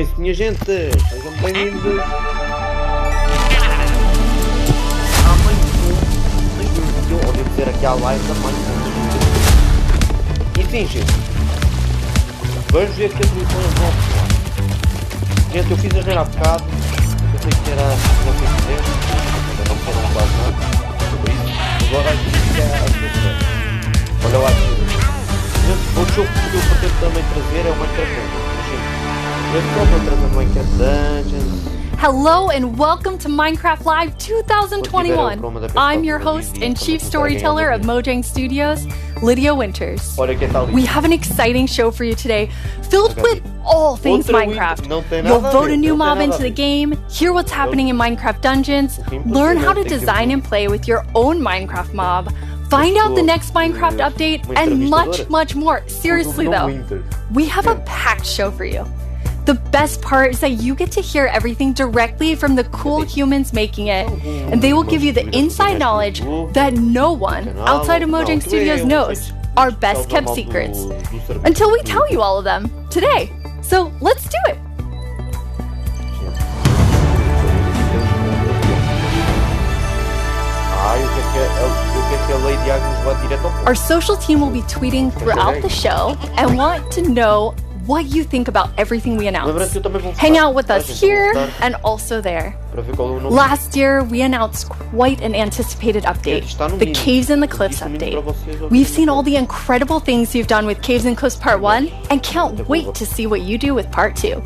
isso, minha gente, sejam bem-vindos à Minecon, ou devo dizer aqui à live da Minecon. Enfim, gente, vamos ver que as missões vão funcionar. Gente, eu fiz a regra há bocado, eu sei que era não sei se tempo, ainda não foram quase nada sobre isso, agora vai ser a solução. Olha lá, gente, o jogo que eu pretendo também trazer é o Minecraft Dungeons. Hello and welcome to Minecraft Live 2021. I'm your host and chief storyteller of Mojang Studios, Lydia Winters. We have an exciting show for you today, filled with all things Minecraft. You'll vote a new mob into the game, hear what's happening in Minecraft Dungeons, learn how to design and play with your own Minecraft mob, find out the next Minecraft update, and much, much more. Seriously though, we have a packed show for you. The best part is that you get to hear everything directly from the cool humans making it, and they will give you the inside knowledge that no one outside of Mojang Studios knows, our best kept secrets, until we tell you all of them today. So let's do it! Our social team will be tweeting throughout the show and want to know what you think about everything we announce. Hang out with us here and also there. Last year, we announced quite an anticipated update, the Caves and the Cliffs update. We've seen all the incredible things you've done with Caves and Cliffs Part 1 and can't wait to see what you do with Part 2.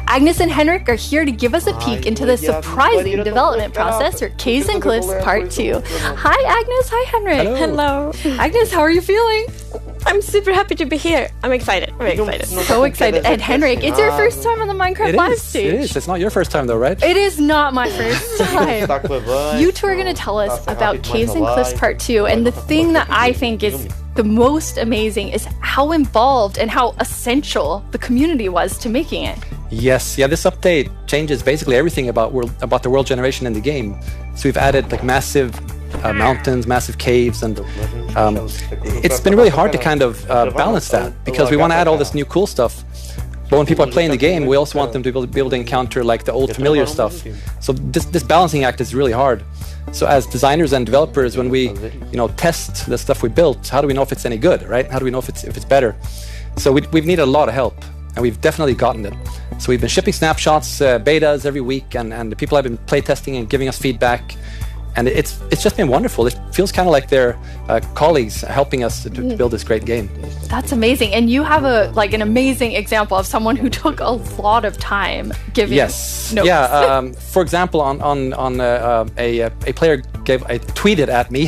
Agnes and Henrik are here to give us a peek into the surprising development process for Caves and Cliffs Part 2. Hi Agnes, hi Henrik. Hello. Agnes, how are you feeling? I'm super happy to be here. I'm excited. Very excited. So excited. And Henrik, it's your first time on the Minecraft live stage. It is. It's not your first time though, right? It is not my first time. You two are going to tell us about Caves and Cliffs Part 2, and the thing that I think is the most amazing is how involved and how essential the community was to making it. Yes, yeah, this update changes basically everything about the world generation in the game. So we've added like massive mountains, massive caves, and it's been really hard to kind of balance that, because we want to add all this new cool stuff, but when people are playing the game, we also want them to be able to encounter like the old familiar stuff. So this balancing act is really hard. So as designers and developers, when we test the stuff we built, how do we know if it's any good, right? How do we know if it's better? So we've needed a lot of help, and we've definitely gotten it. So we've been shipping snapshots, betas every week, and the people have been playtesting and giving us feedback. And it's just been wonderful. It feels kind of like they're colleagues helping us to build this great game. That's amazing. And you have an amazing example of someone who took a lot of time giving notes. Yeah. For example, a player tweeted at me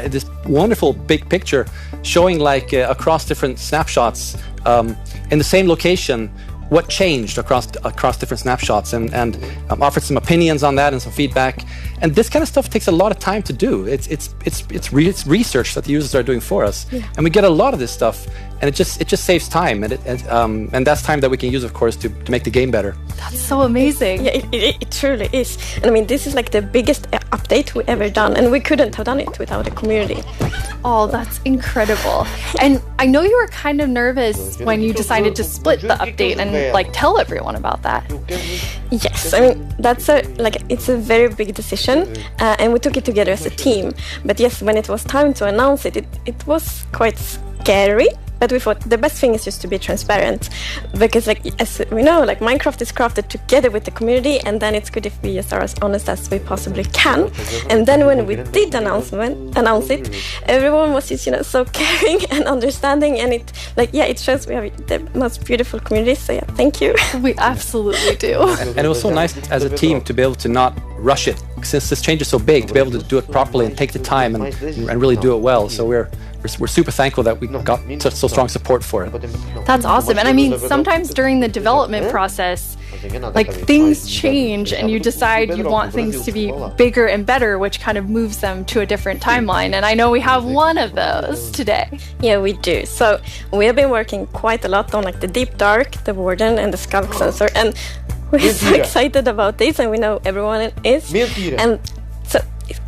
this wonderful big picture showing like across different snapshots in the same location what changed across different snapshots, and offered some opinions on that and some feedback. And this kind of stuff takes a lot of time to do. It's research that the users are doing for us, and we get a lot of this stuff, and it just saves time, and that's time that we can use, of course, to make the game better. That's so amazing. Yeah, it truly is. And I mean, this is like the biggest update we ever done, and we couldn't have done it without the community. Oh, that's incredible. And I know you were kind of nervous when you decided to split the update and tell everyone about that. Yes, I mean, it's a very big decision, and we took it together as a team. But yes, when it was time to announce it was quite scary. But we thought the best thing is just to be transparent, because as we know, Minecraft is crafted together with the community, and then it's good if we just are as honest as we possibly can. And then when we did announce it, everyone was just so caring and understanding, and it shows we have the most beautiful community. So yeah, thank you. We absolutely do. And it was so nice as a team to be able to not rush it, since this change is so big, to be able to do it properly and take the time and really do it well. So we're super thankful that we got so strong support for it. That's awesome. And I mean, sometimes during the development process, things change and you decide you want things to be bigger and better, which kind of moves them to a different timeline. And I know we have one of those today. Yeah, we do. So we have been working quite a lot on the Deep Dark, the Warden, and the Sculk Sensor. And we're so excited about this, and we know everyone is. And so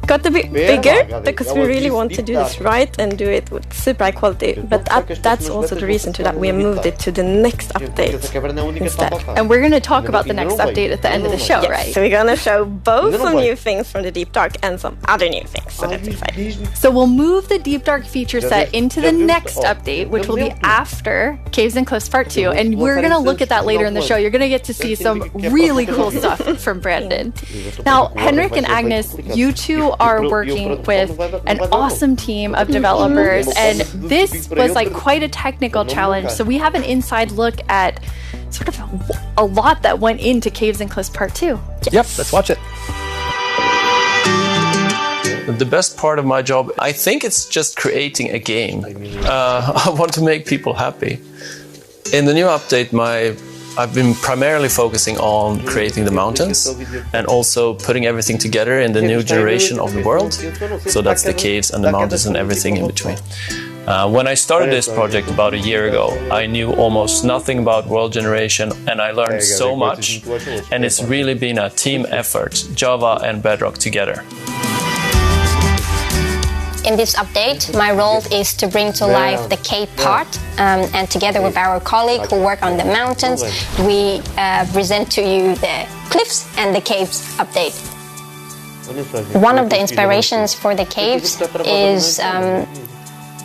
got a bit bigger because we really want to do this right and do it with super high quality. But that's also the reason to that we moved it to the next update instead. And we're going to talk about the next update at the end of the show, right? So we're going to show both some new things from the Deep Dark and some other new things. So that's exciting. So we'll move the Deep Dark feature set into the next update, which will be after Caves and Cliffs Part 2. And we're going to look at that later in the show. You're going to get to see some really cool stuff from Brandon. Now, Henrik and Agnes, you two are working with an awesome team of developers, and this was like quite a technical challenge. So we have an inside look at sort of a lot that went into Caves and Cliffs Part 2. Yep, let's watch it. The best part of my job, I think it's just creating a game. I want to make people happy. In the new update, I've been primarily focusing on creating the mountains and also putting everything together in the new generation of the world. So that's the caves and the mountains and everything in between. When I started this project about a year ago, I knew almost nothing about world generation, and I learned so much. And it's really been a team effort, Java and Bedrock together. In this update, my role is to bring to life the cave part, and together with our colleague who work on the mountains, we present to you the cliffs and the caves update. One of the inspirations for the caves is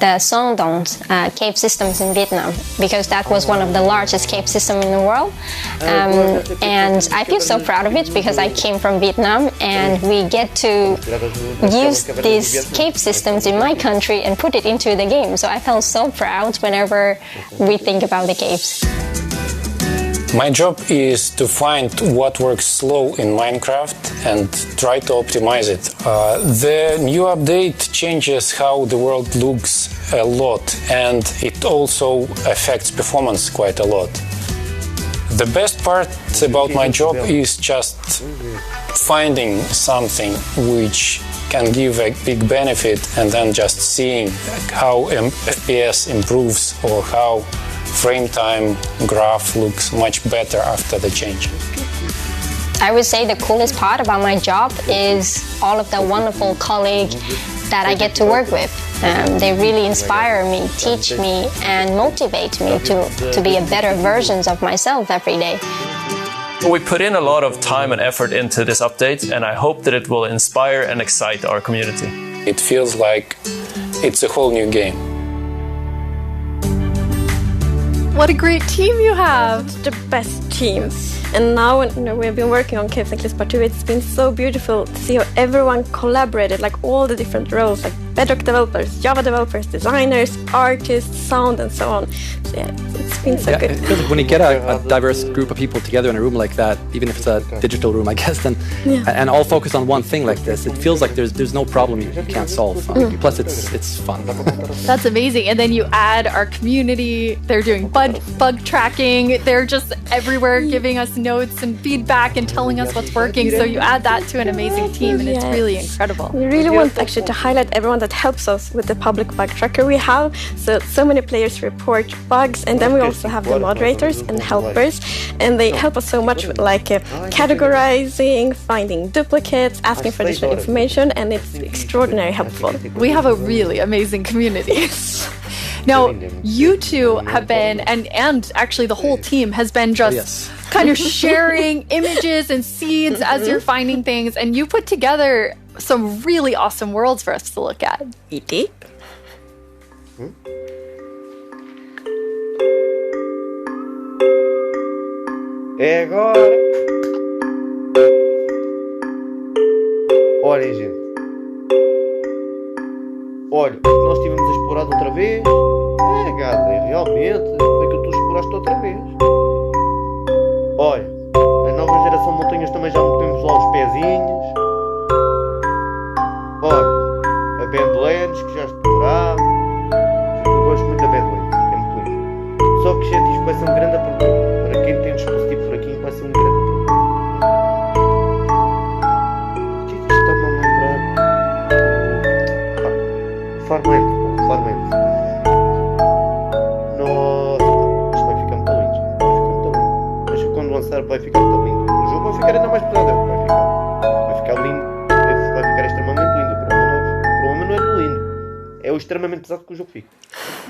the Son Dons cave systems in Vietnam, because that was one of the largest cave systems in the world. And I feel so proud of it because I came from Vietnam, and we get to use these cave systems in my country and put it into the game. So I felt so proud whenever we think about the caves. My job is to find what works slow in Minecraft and try to optimize it. The new update changes how the world looks a lot, and it also affects performance quite a lot. The best part about my job is just finding something which can give a big benefit and then just seeing how FPS improves or how frame time graph looks much better after the change. I would say the coolest part about my job is all of the wonderful colleagues that I get to work with. They really inspire me, teach me, and motivate me to be a better version of myself every day. We put in a lot of time and effort into this update, and I hope that it will inspire and excite our community. It feels like it's a whole new game. What a great team you have! The best team. And now we've been working on Caves and Cliffs Part 2. It's been so beautiful to see how everyone collaborated, like all the different roles, like Bedrock developers, Java developers, designers, artists, sound, and so on. So yeah, it's been so good. It feels like when you get a diverse group of people together in a room like that, even if it's a digital room, I guess, then and all focus on one thing like this, it feels like there's no problem you can't solve. Plus, it's fun. That's amazing. And then you add our community. They're doing bug tracking. They're just everywhere giving us notes and feedback and telling us what's working. So you add that to an amazing team, and it's really incredible. We really want actually to highlight everyone that helps us with the public bug tracker we have. So many players report bugs, and then we also have the moderators and helpers, and they help us so much with like categorizing, finding duplicates, asking for additional information, and it's extraordinarily helpful. We have a really amazing community. Now, you two have been, and actually the whole team has been just kind of sharing images and seeds as you're finding things, and you put together some really awesome worlds for us to look at. E.T. É agora. Olhem, gente. Olha, nós estivemos a explorar outra vez. É, gata, realmente foi que tu exploraste outra vez. Olha, a nova geração de montanhas também já metemos lá os pezinhos. Olha, a Badlands que já explorámos. Eu gosto muito da Badlands, é muito lindo. Só que, gente, isto vai ser um grande problema. Para quem tem um dispositivo por aqui, vai ser um grande problema. O que é que isto está-me a lembrar? Farmland. Nossa, isto vai ficar muito lindo. Mas quando lançar vai ficar muito lindo. O jogo vai ficar ainda mais pesado. Vai ficar lindo. Vai ficar extremamente lindo. extremamente pesado que o jogo fica.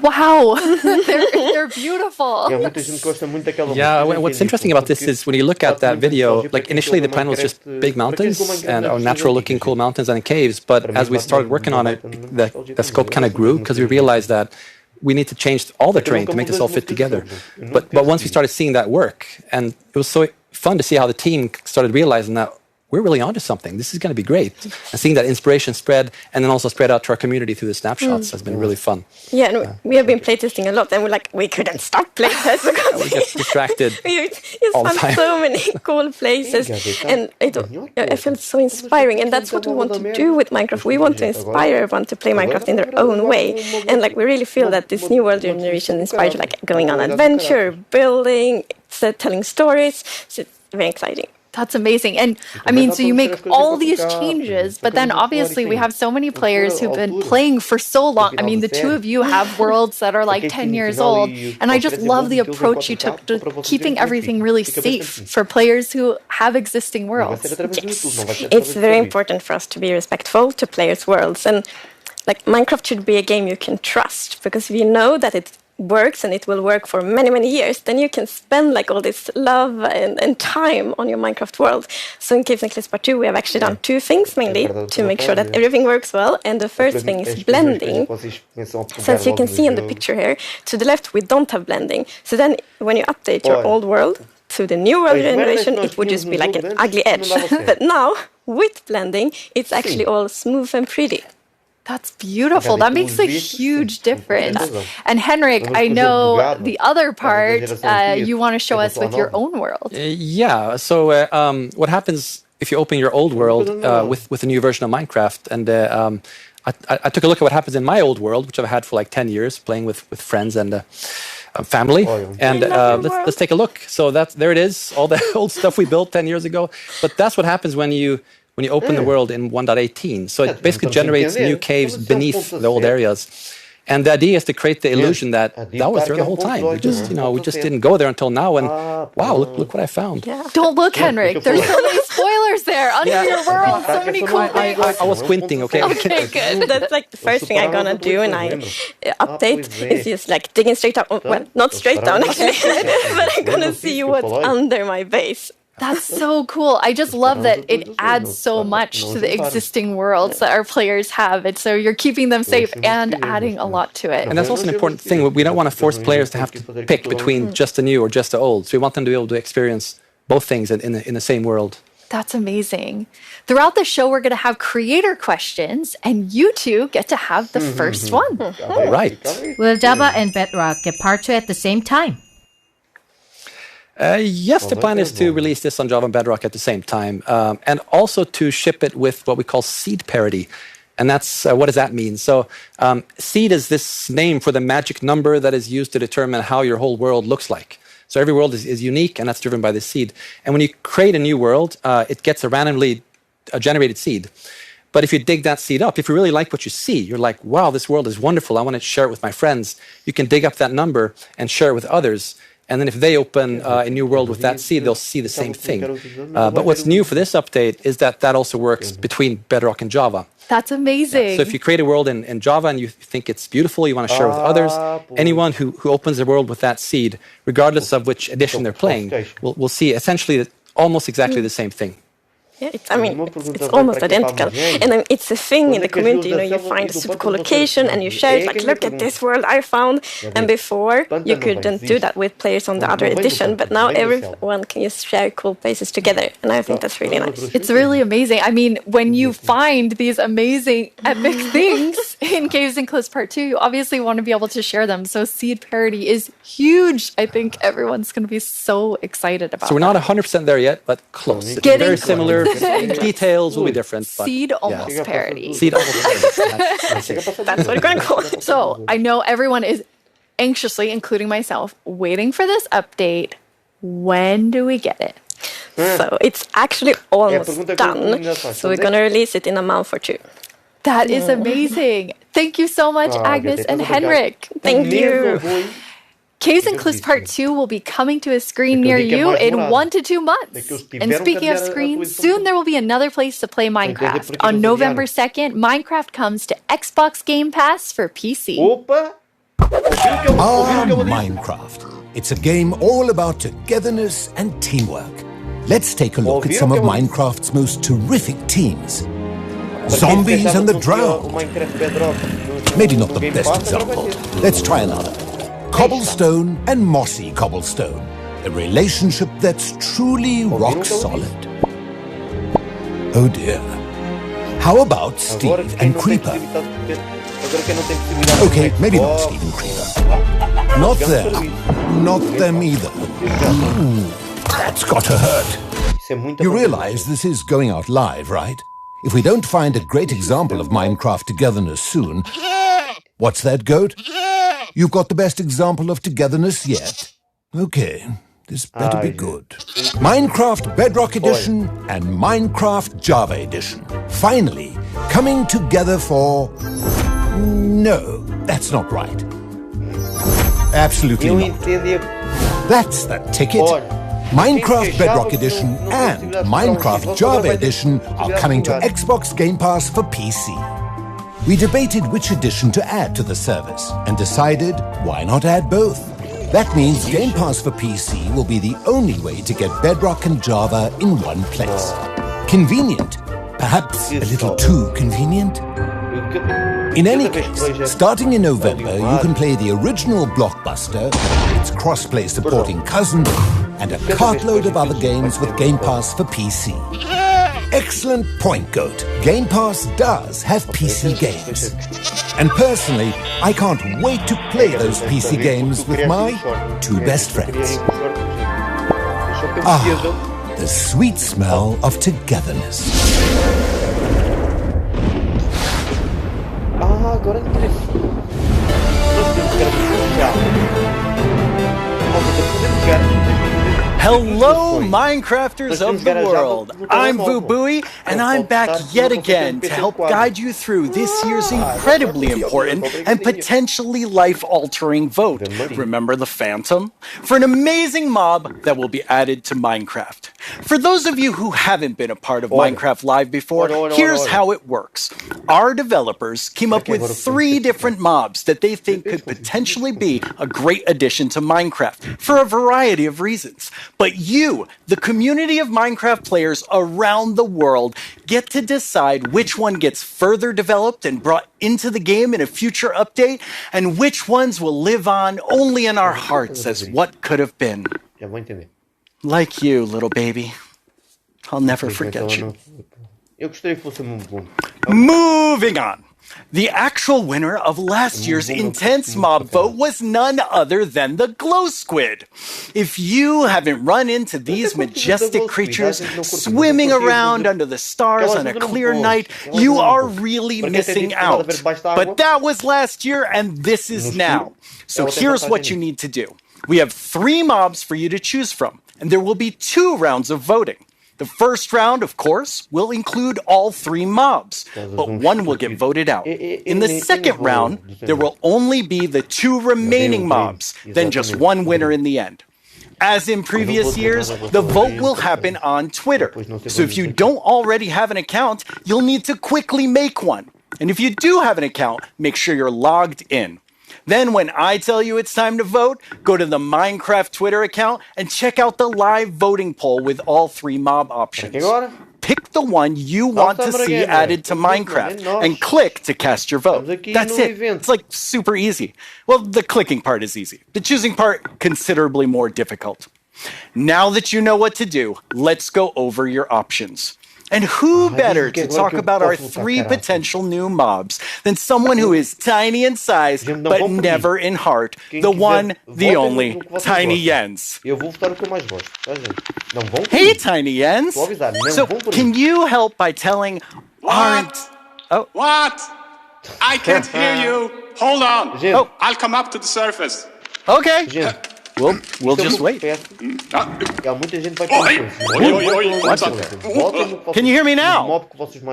Wow, they're beautiful. Muita gente gosta muito daquela Yeah, what's interesting about this is when you look at that video, like initially the plan was just big mountains and natural looking cool mountains and caves, but as we started working on it, the scope kind of grew because we realized that we need to change all the terrain to make this all fit together. But once we started seeing that work, and it was so fun to see how the team started realizing that we're really onto something. This is going to be great. And seeing that inspiration spread and then also spread out to our community through the snapshots has been really fun. Yeah, and we have been playtesting a lot, and we couldn't stop playtesting because we get distracted we all the time. so many cool places, and I felt so inspiring. And that's what we want to do with Minecraft. We want to inspire everyone to play Minecraft in their own way, and we really feel that this new world generation inspires going on adventure, building, telling stories. So it's very exciting. That's amazing. And I mean, so you make all these changes, but then obviously we have so many players who've been playing for so long. I mean, the two of you have worlds that are like 10 years old. And I just love the approach you took to keeping everything really safe for players who have existing worlds. Yes. It's very important for us to be respectful to players' worlds. And Minecraft should be a game you can trust, because if you know that it works and it will work for many, many years, then you can spend all this love and time on your Minecraft world. So in Caves and Cliffs Part 2, we have actually done two things mainly to make sure that everything works well. And the first thing is blending. So as you can see in the picture here, to the left we don't have blending. So then when you update your old world to the new world generation, it would just be like an ugly edge. But now, with blending, it's actually all smooth and pretty. That's beautiful. That makes a huge difference. And Henrik, I know the other part you want to show us with your own world. Yeah. So what happens if you open your old world with a new version of Minecraft? And I took a look at what happens in my old world, which I've had for 10 years, playing with friends and family. And let's take a look. So there it is, all the old stuff we built 10 years ago. But that's what happens when you open the world in 1.18. So it basically generates new caves beneath the old areas. And the idea is to create the illusion that was there the whole time. We just didn't go there until now. And wow, look what I found. Yeah. Don't look, Henrik. There's so many spoilers there under your world. So many cool things. I was squinting, okay? Okay, good. That's the first thing I'm gonna do when I update is just digging straight down. Well, not straight down actually, but I'm gonna see what's under my base. That's so cool. I just love that it adds so much to the existing worlds that our players have. And so you're keeping them safe and adding a lot to it. And that's also an important thing. We don't want to force players to have to pick between just the new or just the old. So we want them to be able to experience both things in the same world. That's amazing. Throughout the show, we're going to have creator questions, and you two get to have the first one. All right. Will Java and Bedrock get Part 2 at the same time? Yes, the plan is to release this on Java and Bedrock at the same time, and also to ship it with what we call seed parity. And that's what does that mean? So seed is this name for the magic number that is used to determine how your whole world looks like. So every world is unique, and that's driven by this seed. And when you create a new world, it gets a randomly generated seed. But if you dig that seed up, if you really like what you see, you're like, wow, this world is wonderful, I want to share it with my friends. You can dig up that number and share it with others. And then if they open a new world with that seed, they'll see the same thing. But what's new for this update is that also works between Bedrock and Java. That's amazing. So if you create a world in Java and you think it's beautiful, you want to share it with others, anyone who opens a world with that seed, regardless of which edition they're playing, will see essentially almost exactly the same thing. Yeah, it's almost identical. And it's a thing in the community, you find a super cool location and you share it, look at this world I found. And before, you couldn't do that with players on the other edition, but now everyone can just share cool places together. And I think that's really nice. It's really amazing. I mean, when you find these amazing, epic things in Caves and Cliffs Part 2, you obviously want to be able to share them. So seed parity is huge. I think everyone's going to be so excited about it. So we're not 100% there yet, but close. It's very similar. Details will be different. But seed almost parity. Seed almost parity. That's what we're going to call it. So I know everyone is anxiously, including myself, waiting for this update. When do we get it? So it's actually almost done. So we're going to release it in a month or two. That is amazing. Thank you so much, Agnes and Henrik. Thank you. Caves and Cliffs Part 2 will be coming to a screen near you in 1 to 2 months. And speaking of screens, soon there will be another place to play Minecraft. On November 2nd, Minecraft comes to Xbox Game Pass for PC. Minecraft. It's a game all about togetherness and teamwork. Let's take a look at some of Minecraft's most terrific teams. Zombies and the Drowned. Maybe not the best example. Let's try another. Cobblestone and Mossy Cobblestone. A relationship that's truly rock solid. Oh dear. How about Steve and Creeper? Okay, maybe not Steve and Creeper. Not them. Not them either. Ooh, that's gotta hurt. You realize this is going out live, right? If we don't find a great example of Minecraft togetherness soon... What's that, Goat? You've got the best example of togetherness yet? Okay, this better be good. Minecraft Bedrock Edition and Minecraft Java Edition. Finally, coming together for... No, that's not right. Absolutely not. That's the ticket. Minecraft Bedrock Edition and Minecraft Java Edition are coming to Xbox Game Pass for PC. We debated which edition to add to the service and decided why not add both. That means Game Pass for PC will be the only way to get Bedrock and Java in one place. Convenient. Perhaps a little too convenient? In any case, starting in November, you can play the original blockbuster, its cross-play supporting cousin, and a cartload of other games with Game Pass for PC. Excellent point, Goat. Game Pass does have PC games. And personally, I can't wait to play those PC games with my two best friends. Ah, the sweet smell of togetherness. Agora interessante. Nós temos que Hello, Minecrafters of the world! I'm Vubui, and I'm back yet again to help guide you through this year's incredibly important and potentially life-altering vote. Remember the Phantom? For an amazing mob that will be added to Minecraft. For those of you who haven't been a part of Minecraft Live before, here's how it works. Our developers came up with 3 different mobs that they think could potentially be a great addition to Minecraft for a variety of reasons. But you, the community of Minecraft players around the world, get to decide which one gets further developed and brought into the game in a future update, and which ones will live on only in our hearts as what could have been. Like you, little baby. I'll never forget you. Moving on. The actual winner of last year's intense mob vote was none other than the glow squid. If you haven't run into these majestic creatures swimming around under the stars on a clear night, you are really missing out. But that was last year and this is now. So here's what you need to do. We have 3 mobs for you to choose from, and there will be 2 rounds of voting. The first round, of course, will include all 3 mobs, but 1 will get voted out. In the second round, there will only be the 2 remaining mobs, then just 1 winner in the end. As in previous years, the vote will happen on Twitter. So if you don't already have an account, you'll need to quickly make one. And if you do have an account, make sure you're logged in. Then when I tell you it's time to vote, go to the Minecraft Twitter account and check out the live voting poll with all 3 mob options. Pick the one you want to see added to Minecraft and click to cast your vote. That's it. It's like super easy. Well, the clicking part is easy. The choosing part, considerably more difficult. Now that you know what to do, let's go over your options. And who better to talk about our 3 potential new mobs than someone who is tiny in size, but never in heart, the one, the only, Tiny Jens. Hey, Tiny Jens! So, can you help by telling What? I can't hear you! Hold on! Oh. I'll come up to the surface. Okay. We'll just wait. Oi. Can you hear me now?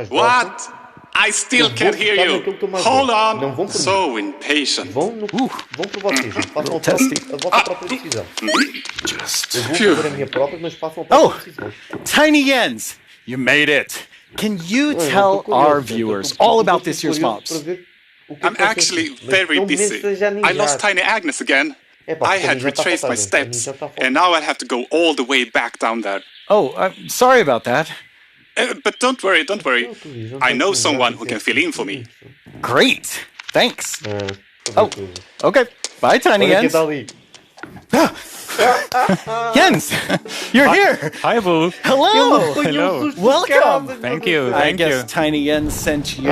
What? I still can't hear you. Hold on. So impatient. Vão por vocês, façam a vossa própria decisão. Eu vou fazer a minha própria, mas façam a própria decisão. Tiny Jens, you made it. Can you tell our viewers all about this year's mobs? I'm actually very busy. I lost Tiny Agnes again. I had retraced my steps, and now I have to go all the way back down there. Oh, I'm sorry about that. But don't worry. I know someone who can fill in for me. Great. Thanks. Oh, okay. Bye, Tiny Jens. Jens, you're here. Hi, Boo. Hello. Hello. Welcome. Thank you. I guess Tiny Jens sent you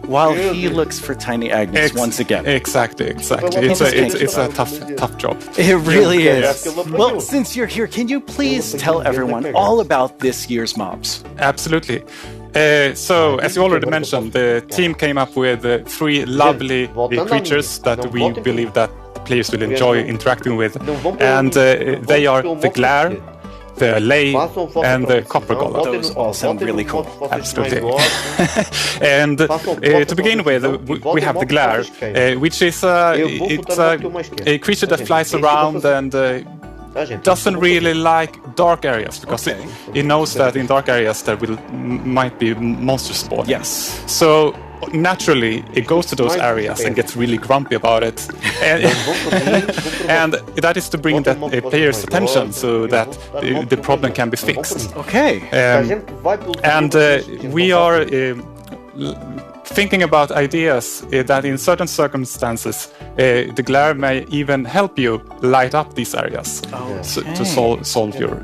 while he looks for Tiny Agnes once again. Exactly. It's a tough job. It really is. Well, since you're here, can you please tell everyone all about this year's mobs? Absolutely. So, as you already mentioned, the team came up with 3 lovely creatures that we believe that players will enjoy interacting with, and they are the Glare, the Lay, and the Copper Golem. Those all sound really cool. Absolutely. And to begin with, we have the Glare, which is a creature that flies around and doesn't really like dark areas, because it knows that in dark areas there might be monsters spawning. Yes. So naturally it goes to those areas and gets really grumpy about it, and that is to bring that player's attention so that the problem can be fixed. Okay. And we are thinking about ideas that in certain circumstances the Glare may even help you light up these areas to solve your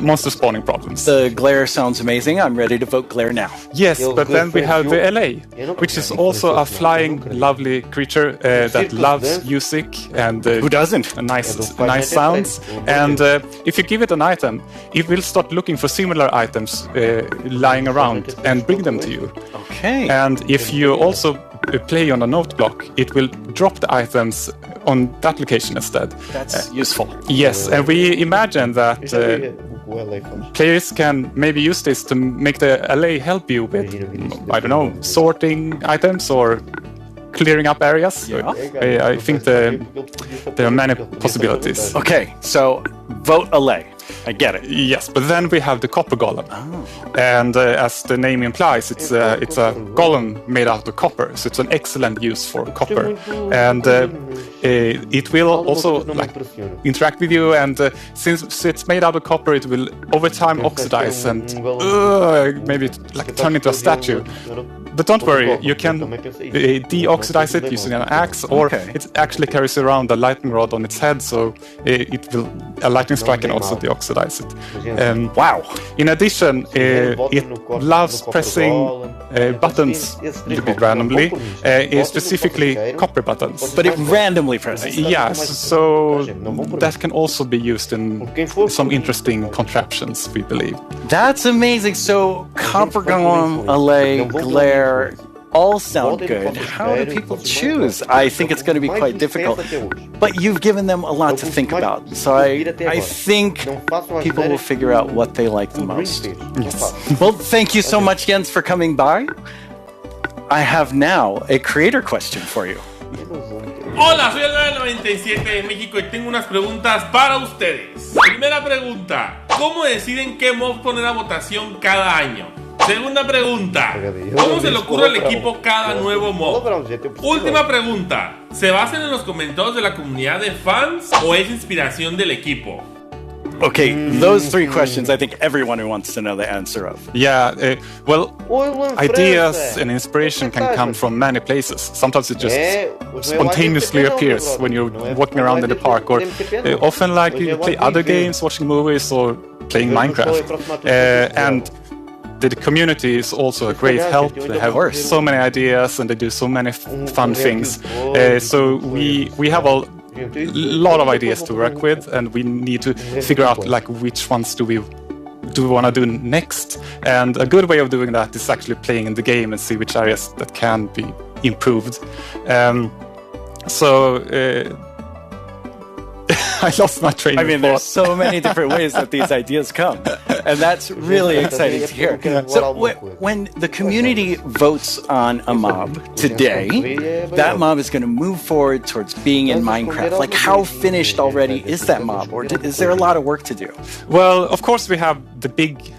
monster spawning problems. The Glare sounds amazing. I'm ready to vote Glare now. Yes, but then we have the LA, which is also a flying, lovely creature that loves music and who doesn't? Nice sounds. And if you give it an item, it will start looking for similar items lying around and bring them to you. Okay. And if you also play on a note block, it will drop the items on that location instead. That's useful. Yes, and we imagine that players can maybe use this to make the LA help you with, I don't know, sorting items or clearing up areas. Yeah. I think there are many possibilities. Okay, so vote LA. I get it. Yes, but then we have the Copper Golem. Oh. And as the name implies, it's a golem made out of copper, so it's an excellent use for copper. And it will also interact with you, and since it's made out of copper, it will over time oxidize and maybe turn into a statue. But don't worry, you can deoxidize it using an axe, or it actually carries around a lightning rod on its head, so a lightning strike can also deoxidize it. Wow! In addition, it loves pressing buttons a little bit randomly, specifically copper buttons. But it randomly presses them. Yes, so that can also be used in some interesting contraptions, we believe. That's amazing. So Copper Golem, LA, Glare, all sound good. How do people choose? I think it's going to be quite difficult. But you've given them a lot to think about. So I think people will figure out what they like the most. Yes. Well, thank you so much, Jens, for coming by. I have now a creator question for you. Hola, soy el 97 de México y tengo unas preguntas para ustedes. Primera pregunta, ¿cómo deciden qué mob poner a votación cada año? Segunda pregunta, ¿cómo se le ocurre al equipo cada nuevo mob? Última pregunta, ¿se basan en los comentarios de la comunidad de fans o es inspiración del equipo? Okay, those 3 questions I think everyone wants to know the answer of. Yeah, well, ideas and inspiration can come from many places. Sometimes it just spontaneously appears when you're walking around in the park, or often like you play other games, watching movies, or playing Minecraft. And the community is also a great help. They have so many ideas and they do so many fun things. So we have a lot of ideas to work with, and we need to figure out which ones do we want to do next. And a good way of doing that is actually playing in the game and see which areas that can be improved. I lost my train of thought. There's so many different ways that these ideas come. And that's really exciting to hear. So when the community votes on a mob today, that mob is going to move forward towards being in Minecraft. Like, how finished already is that mob? Or is there a lot of work to do? Well, of course we have the big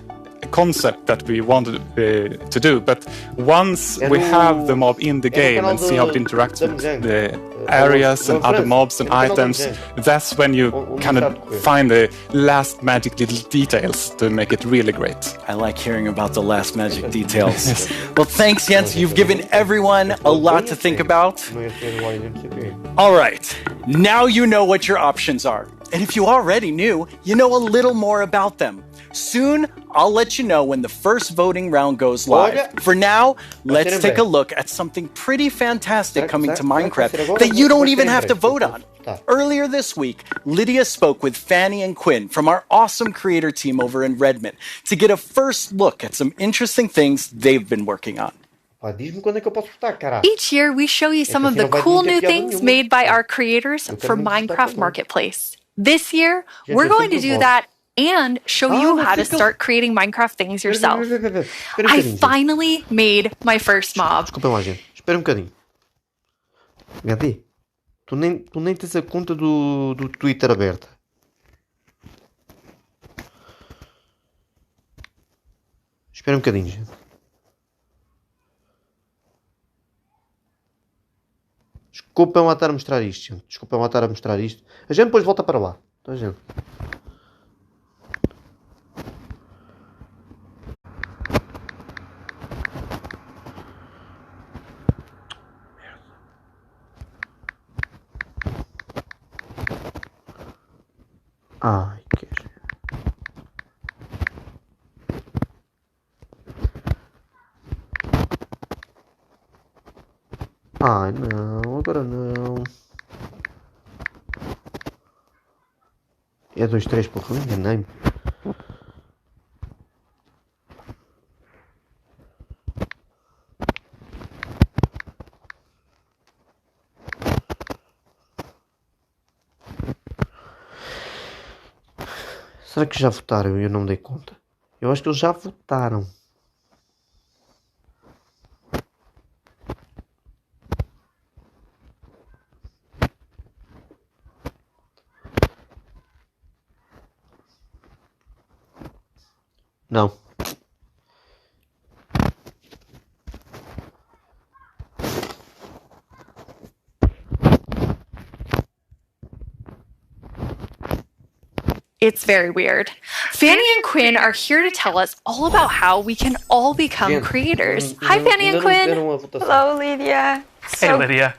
concept that we wanted to do, but once we have the mob in the game and see how it interacts with the areas and other mobs and items, that's when you kind of find the last magic little details to make it really great. I like hearing about the last magic details. Well, thanks, Jens. You've given everyone a lot to think about. All right, now you know what your options are. And if you already knew, you know a little more about them. Soon, I'll let you know when the first voting round goes live. For now, let's take a look at something pretty fantastic coming to Minecraft that you don't even have to vote on. Earlier this week, Lydia spoke with Fanny and Quinn from our awesome creator team over in Redmond to get a first look at some interesting things they've been working on. Each year, we show you some of the cool new things made by our creators for Minecraft Marketplace. This year, we're going to do that and show you how to start creating Minecraft things yourself. I finally made my first mob. Desculpa lá, gente. Espera bocadinho. HD, tu nem tens a conta do Twitter aberta. Espera bocadinho, gente. Desculpa lá estar a mostrar isto, gente. Desculpa lá estar a mostrar isto. A gente depois volta para lá. Tá, gente? Ai, que... Ai, não, agora não. É 2, 3, porra, enganei-me. Será que já votaram e eu não me dei conta? Eu acho que eles já votaram. Não. It's very weird. Fanny and Quinn are here to tell us all about how we can all become creators. Hi, Fanny and Quinn. Hello, Lydia. Hey, Lydia.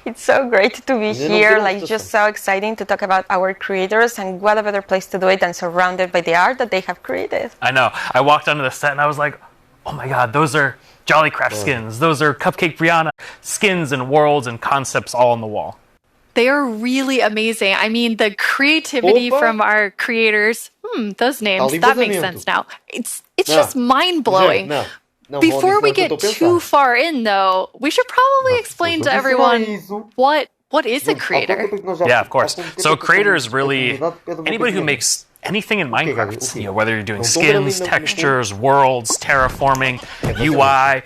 It's so great to be here, like just so exciting to talk about our creators, and what a better place to do it than surrounded by the art that they have created. I know. I walked onto the set and I was like, oh my god, those are Jollycraft skins. Those are Cupcake Brianna skins and worlds and concepts all on the wall. They are really amazing. I mean, the creativity from our creators, those names, that makes sense now. It's just mind-blowing. Before we get too far in, though, we should probably explain to everyone what is a creator. Yeah, of course. So a creator is really anybody who makes anything in Minecraft. You know, whether you're doing skins, textures, worlds, terraforming, UI,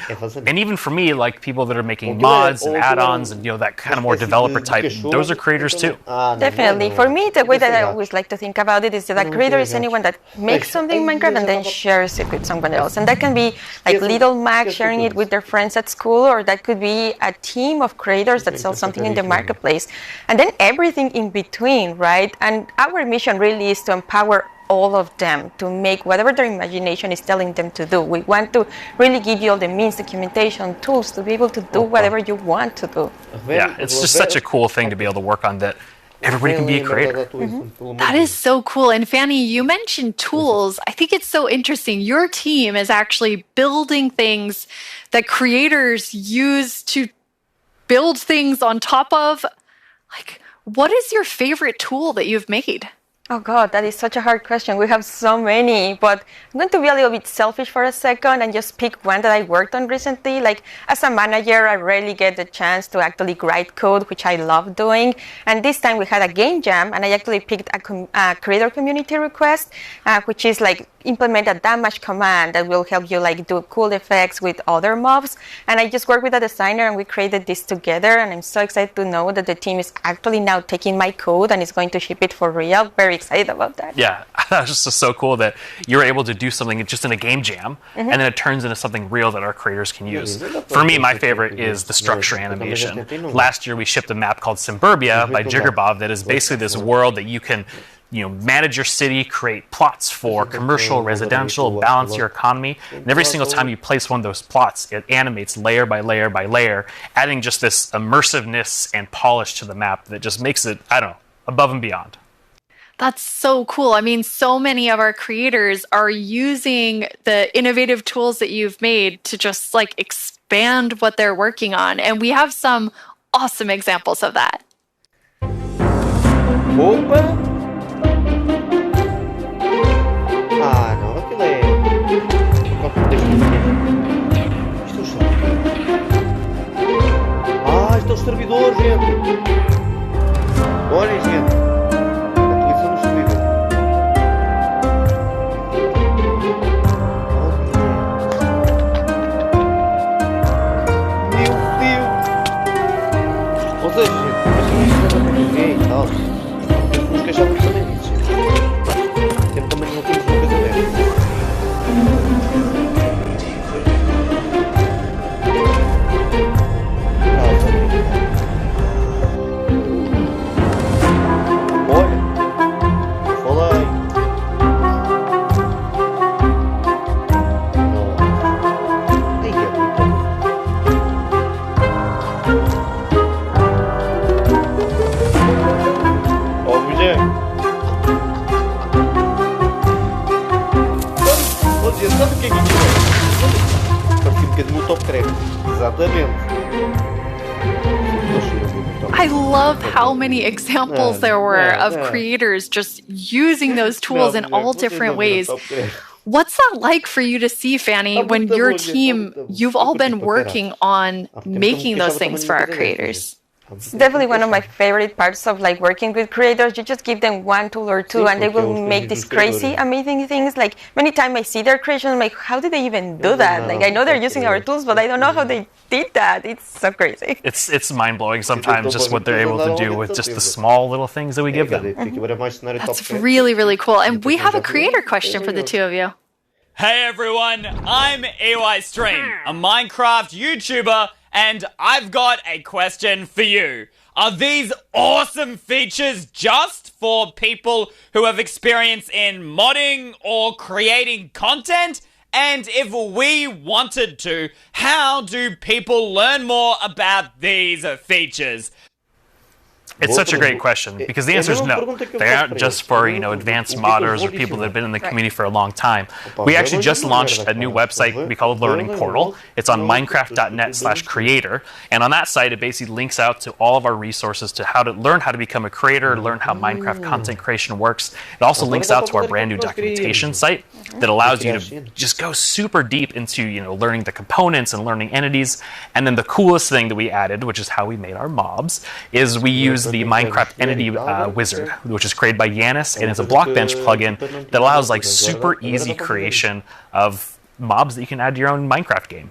and even for me, like people that are making mods and add-ons and that kind of more developer type, those are creators too. Definitely. For me, the way that I always like to think about it is that a creator is anyone that makes something in Minecraft and then shares it with someone else. And that can be like little Mac sharing it with their friends at school, or that could be a team of creators that sell something in the marketplace. And then everything in between, right? And our mission really is to empower all of them to make whatever their imagination is telling them to do. We want to really give you all the means, documentation, tools to be able to do whatever you want to do. Yeah, it's just such a cool thing to be able to work on that everybody can be a creator. That is so cool. And Fanny, you mentioned tools. I think it's so interesting. Your team is actually building things that creators use to build things on top of. Like, what is your favorite tool that you've made? Oh God, that is such a hard question. We have so many, but I'm going to be a little bit selfish for a second and just pick one that I worked on recently. Like, as a manager, I rarely get the chance to actually write code, which I love doing. And this time we had a game jam, and I actually picked a creator community request, which is like implement a damage command that will help you like do cool effects with other mobs. And I just worked with a designer and we created this together, and I'm so excited to know that the team is actually now taking my code and is going to ship it for real. Very excited about that. Yeah, that's just so cool that you're able to do something just in a game jam, and then it turns into something real that our creators can use. For me, my favorite is the structure animation. Last year we shipped a map called Suburbia by Jiggerbob that is basically this world that you can manage your city, create plots for commercial, residential, balance your economy. And every single time you place one of those plots, it animates layer by layer by layer, adding just this immersiveness and polish to the map that just makes it, I don't know, above and beyond. That's so cool. I mean, so many of our creators are using the innovative tools that you've made to just like expand what they're working on. And we have some awesome examples of that. Opa! Ah, não, aquilo é... Isto é o servidor, gente! Olhem, gente! Atualização do servidor. Meu Deus! Ou seja, gente, isto não é ninguém e tal. Nos queixamos também disso, gente. Sempre também não temos uma coisa dessa. Sabe o que é que isso é? Parece um bocadinho o top crack. Exatamente. I love how many examples there were of creators just using those tools in all different ways. What's that like for you to see, Fanny, when your team, you've all been working on making those things for our creators? It's definitely one of my favorite parts of like working with creators. You just give them one tool or two and they will make these crazy, amazing things. Like many times I see their creations, I'm like, how did they even do that? Like I know they're using our tools, but I don't know how they did that. It's so crazy. It's mind-blowing sometimes just what they're able to do with just the small little things that we give them. That's really, really cool. And we have a creator question for the two of you. Hey everyone, I'm EYStream, a Minecraft YouTuber, and I've got a question for you. Are these awesome features just for people who have experience in modding or creating content? And if we wanted to, how do people learn more about these features? It's such a great question, because the answer is no. They aren't just for, advanced modders or people that have been in the community for a long time. We actually just launched a new website we call Learning Portal. It's on minecraft.net/creator. And on that site, it basically links out to all of our resources to how to learn how to become a creator, learn how Minecraft content creation works. It also links out to our brand new documentation site that allows you to just go super deep into, learning the components and learning entities. And then the coolest thing that we added, which is how we made our mobs, is we use the Minecraft Entity Wizard, which is created by Yanis, and it's a Blockbench plugin that allows like super easy creation of mobs that you can add to your own Minecraft game.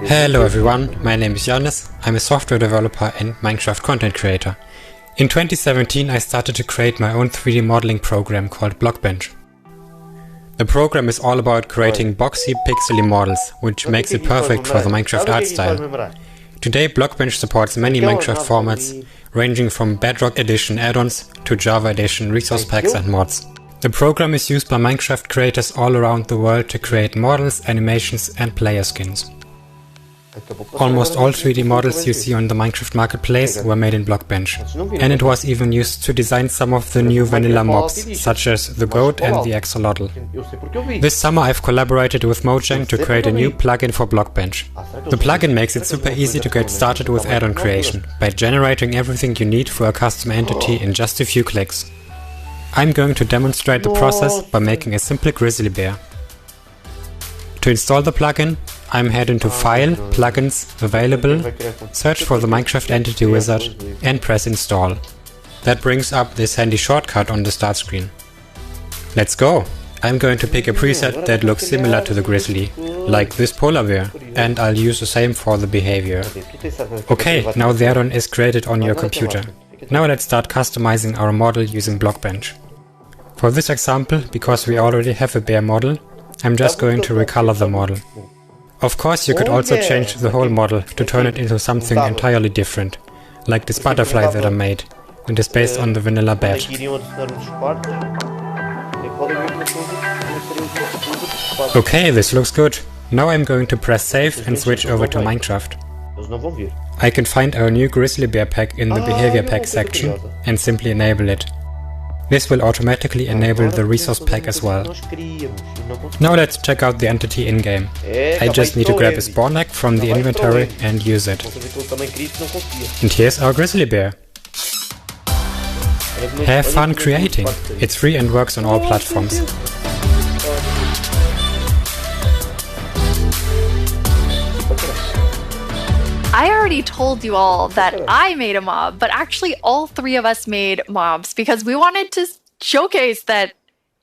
Hello everyone, my name is Yanis. I'm a software developer and Minecraft content creator. In 2017 I started to create my own 3D modeling program called Blockbench. The program is all about creating boxy, pixely models, which makes it perfect for the Minecraft art style. Today Blockbench supports many Minecraft formats, ranging from Bedrock Edition add-ons to Java Edition resource packs and mods. The program is used by Minecraft creators all around the world to create models, animations and player skins. Almost all 3D models you see on the Minecraft marketplace were made in Blockbench, and it was even used to design some of the new vanilla mobs, such as the goat and the axolotl. This summer I've collaborated with Mojang to create a new plugin for Blockbench. The plugin makes it super easy to get started with add-on creation, by generating everything you need for a custom entity in just a few clicks. I'm going to demonstrate the process by making a simple grizzly bear. To install the plugin, I'm heading to File, Plugins, Available, search for the Minecraft Entity Wizard and press Install. That brings up this handy shortcut on the start screen. Let's go! I'm going to pick a preset that looks similar to the grizzly, like this polar bear, and I'll use the same for the behavior. Okay, now the add-on is created on your computer. Now let's start customizing our model using Blockbench. For this example, because we already have a bear model, I'm just going to recolor the model. Of course, you could also change the whole model to turn it into something entirely different, like this butterfly that I made, and is based on the vanilla badge. Okay, this looks good. Now I'm going to press save and switch over to Minecraft. I can find our new grizzly bear pack in the behavior pack section and simply enable it. This will automatically enable the resource pack as well. Now let's check out the entity in-game. I just need to grab a spawn egg from the inventory and use it. And here's our grizzly bear. Have fun creating! It's free and works on all platforms. I already told you all that I made a mob, but actually all three of us made mobs because we wanted to showcase that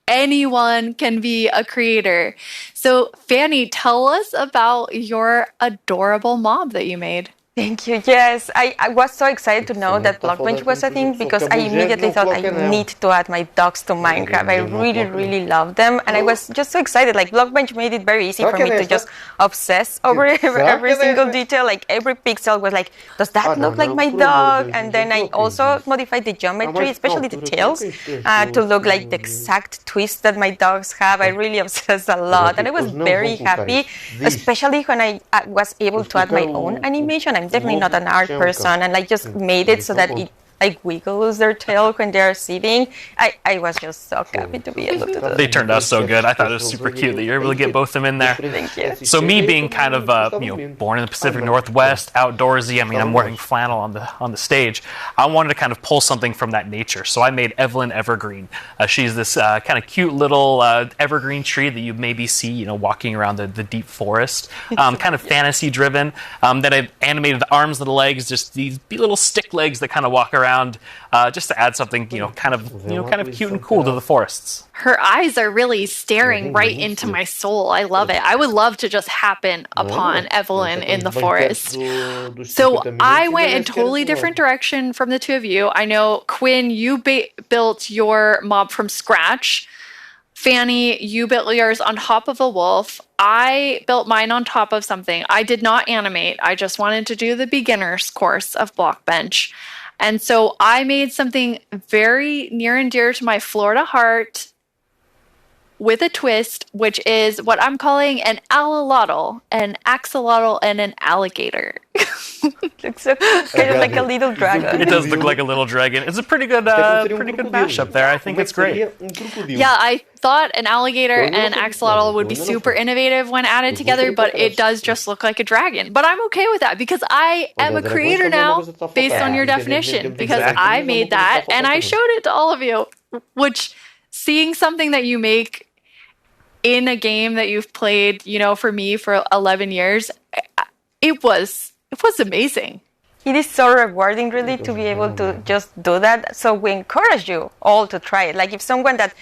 anyone can be a creator. So Fanny, tell us about your adorable mob that you made. Thank you. Yes, I was so excited to know that Blockbench was a thing because I immediately thought I need to add my dogs to Minecraft. I really love them, and I was just so excited. Like Blockbench made it very easy for me to just obsess over every single detail. Like every pixel was like, does that look like my dog? And then I also modified the geometry, especially the tails, to look like the exact twist that my dogs have. I really obsessed a lot, and I was very happy, especially when I was able to add my own animation. I'm definitely not an art person, and I just made it so that it like wiggles their tail when they're sitting. I was just so happy to be able to do that. They turned out so good. I thought it was super cute that you're able to get both of them in there. Thank you. So me being kind of born in the Pacific Northwest, outdoorsy. I mean, I'm wearing flannel on the stage. I wanted to kind of pull something from that nature. So I made Evelyn Evergreen. She's this kind of cute little evergreen tree that you maybe see, walking around the deep forest. Kind of fantasy driven. That I've animated the arms and the legs, just these little stick legs that kind of walk around. Just to add something, kind of cute and cool to the forests. Her eyes are really staring right into my soul. I love it. I would love to just happen upon Evelyn in the forest. So I went in a totally different direction from the two of you. I know, Quinn, you built your mob from scratch. Fanny, you built yours on top of a wolf. I built mine on top of something. I did not animate. I just wanted to do the beginner's course of Blockbench. And so I made something very near and dear to my Florida heart with a twist, which is what I'm calling an alolotl, an axolotl, and an alligator. Looks so kind of like a little dragon. It does look like a little dragon. It's a pretty good mashup there. I think it's great. Yeah, I thought an alligator and axolotl would be super innovative when added together, but it does just look like a dragon. But I'm okay with that because I am a creator now based on your definition, because I made that and I showed it to all of you, which seeing something that you make in a game that you've played, for me for 11 years, it was amazing. It is so rewarding, really, to be able to just do that. So we encourage you all to try it. Like if someone that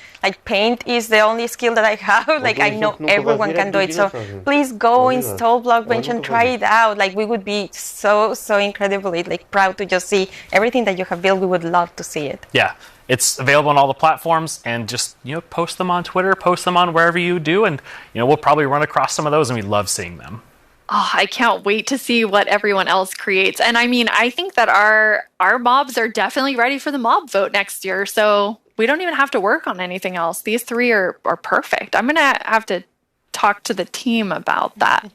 paint is the only skill that I have, I know everyone can do it. So please go install Blockbench and try it out. We would be so incredibly proud to just see everything that you have built. We would love to see it. Yeah. It's available on all the platforms, and just post them on Twitter, post them on wherever you do, and we'll probably run across some of those, and we love seeing them. Oh, I can't wait to see what everyone else creates. And I mean, I think that our mobs are definitely ready for the mob vote next year, so we don't even have to work on anything else. These three are perfect. I'm gonna have to talk to the team about that.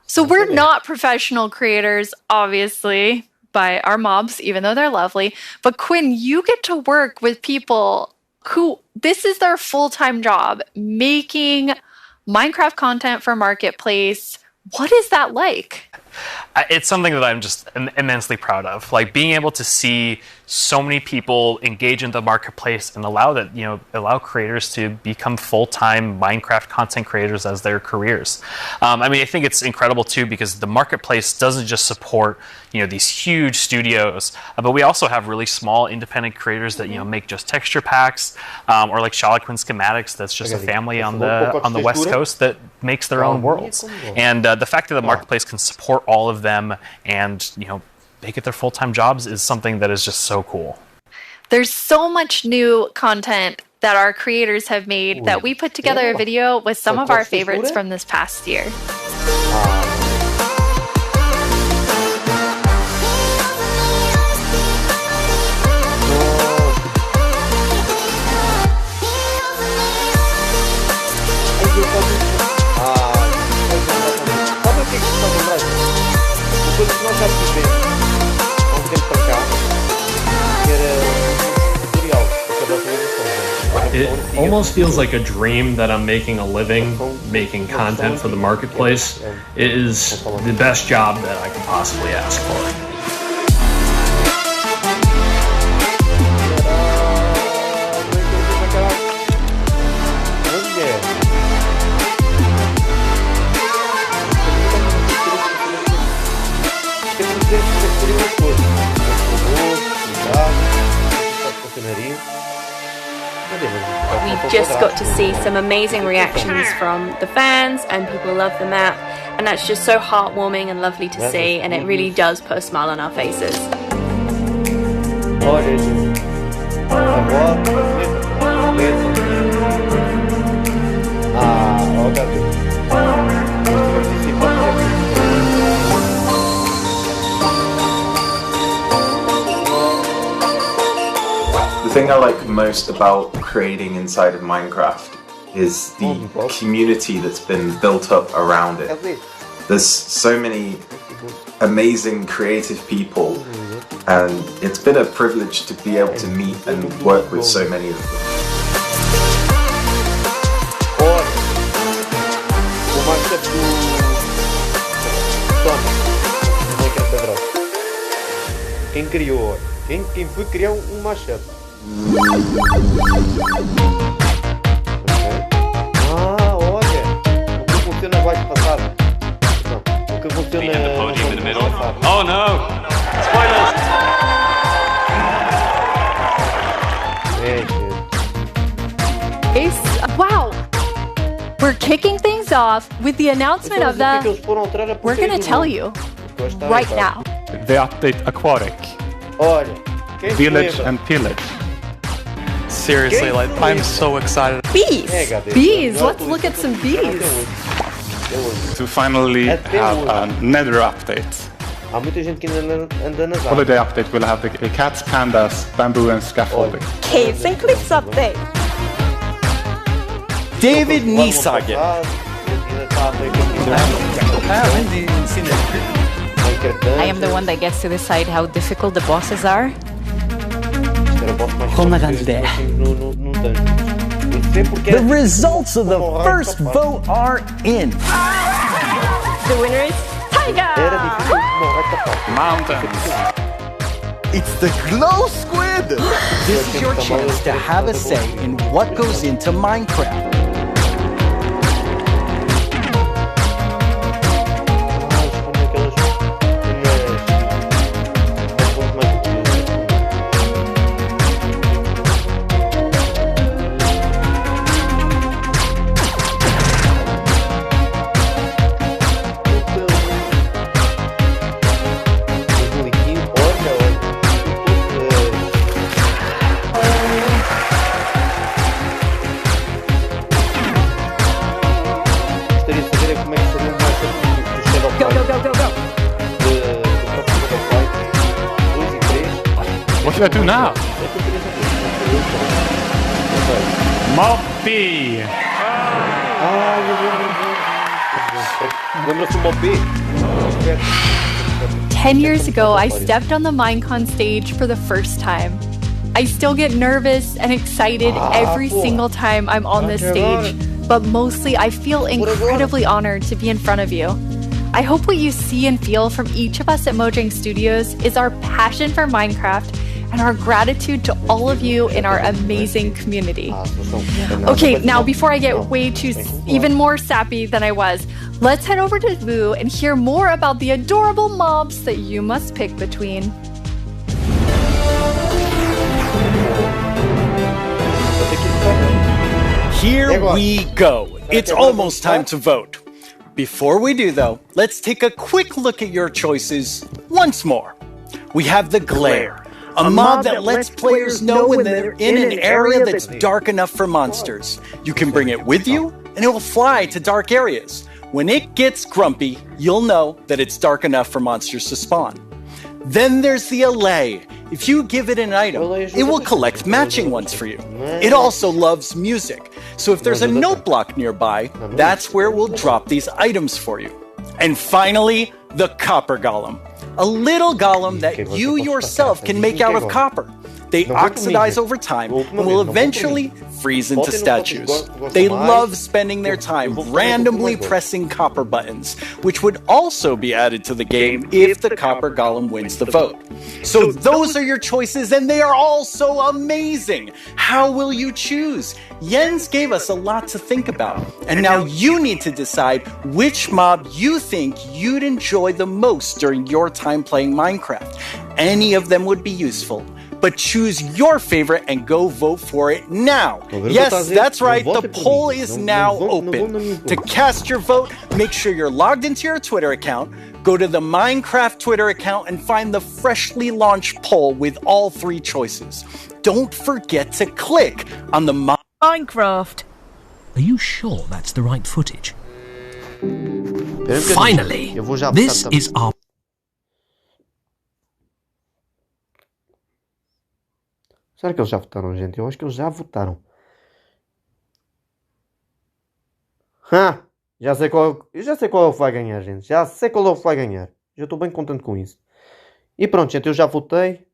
So we're not professional creators, obviously, by our mobs, even though they're lovely. But Quinn, you get to work with people who this is their full-time job, making Minecraft content for Marketplace. What is that like? It's something that I'm just immensely proud of. Like being able to see so many people engage in the marketplace and allow creators to become full-time Minecraft content creators as their careers. I think it's incredible too because the marketplace doesn't just support these huge studios, but we also have really small independent creators that make just texture packs, or like Charloquin Schematics. That's just a family on the West Coast that makes their own worlds. And the fact that the marketplace can support all of them and make it their full-time jobs is something that is just so cool. There's so much new content that our creators have made that we put together a video with some of our favorites from this past year. It almost feels like a dream that I'm making a living making content for the marketplace. It is the best job that I could possibly ask for. We just got to see some amazing reactions from the fans, and people love the map, and that's just so heartwarming and lovely to see, and it really does put a smile on our faces. The thing I like most about creating inside of Minecraft is the community that's been built up around it. There's so many amazing creative people, and it's been a privilege to be able to meet and work with so many of them. Quem foi criar machete? Olha, o que funciona vai passar. Não, o que funciona Oh no! Spoilers! Wow! We're kicking things off with the announcement of the... We're gonna tell you right now. The update Aquatic. Village and Pillage. Seriously, I'm so excited. Bees! Bees! Let's look at some bees! To finally have a nether update. Holiday update will have the cats, pandas, bamboo and scaffolding. Caves and cliffs update. David Niesagen. I am the one that gets to decide how difficult the bosses are. The results of the first vote are in. The winner is Tiger! Mountains. It's the Glow Squid! This is your chance to have a say in what goes into Minecraft. What should I do now? Moppy! Lembra-se do Mob B? 10 years ago, I stepped on the Minecon stage for the first time. I still get nervous and excited every single time I'm on this stage, but mostly I feel incredibly honored to be in front of you. I hope what you see and feel from each of us at Mojang Studios is our passion for Minecraft and our gratitude to all of you in our amazing community. Okay, now before I get even more sappy than I was, let's head over to Vu and hear more about the adorable mobs that you must pick between. Here we go. It's almost time to vote. Before we do, though, let's take a quick look at your choices once more. We have the Glare, a mob that lets players know when they're in an area that's dark enough for monsters. You can bring it with you, and it will fly to dark areas. When it gets grumpy, you'll know that it's dark enough for monsters to spawn. Then there's the Allay. If you give it an item, it will collect matching ones for you. It also loves music, so if there's a note block nearby, that's where it will drop these items for you. And finally, the Copper Golem. A little golem that you yourself can make out of copper. They oxidize over time and will eventually freeze into statues. They love spending their time randomly pressing copper buttons, which would also be added to the game if the Copper Golem wins the vote. So those are your choices, and they are all so amazing. How will you choose? Jens gave us a lot to think about, and now you need to decide which mob you think you'd enjoy the most during your time playing Minecraft. Any of them would be useful. But choose your favorite and go vote for it now. Yes, that's right, the poll is now open. To cast your vote, make sure you're logged into your Twitter account, go to the Minecraft Twitter account and find the freshly launched poll with all 3 choices. Don't forget to click on the Minecraft. Are you sure that's the right footage? Finally, this is our... Será que eles já votaram, gente? Eu acho que eles já votaram. Já sei qual é o que vai ganhar, gente. Já sei qual é o que vai ganhar. Já estou bem contente com isso. E pronto, gente, eu já votei.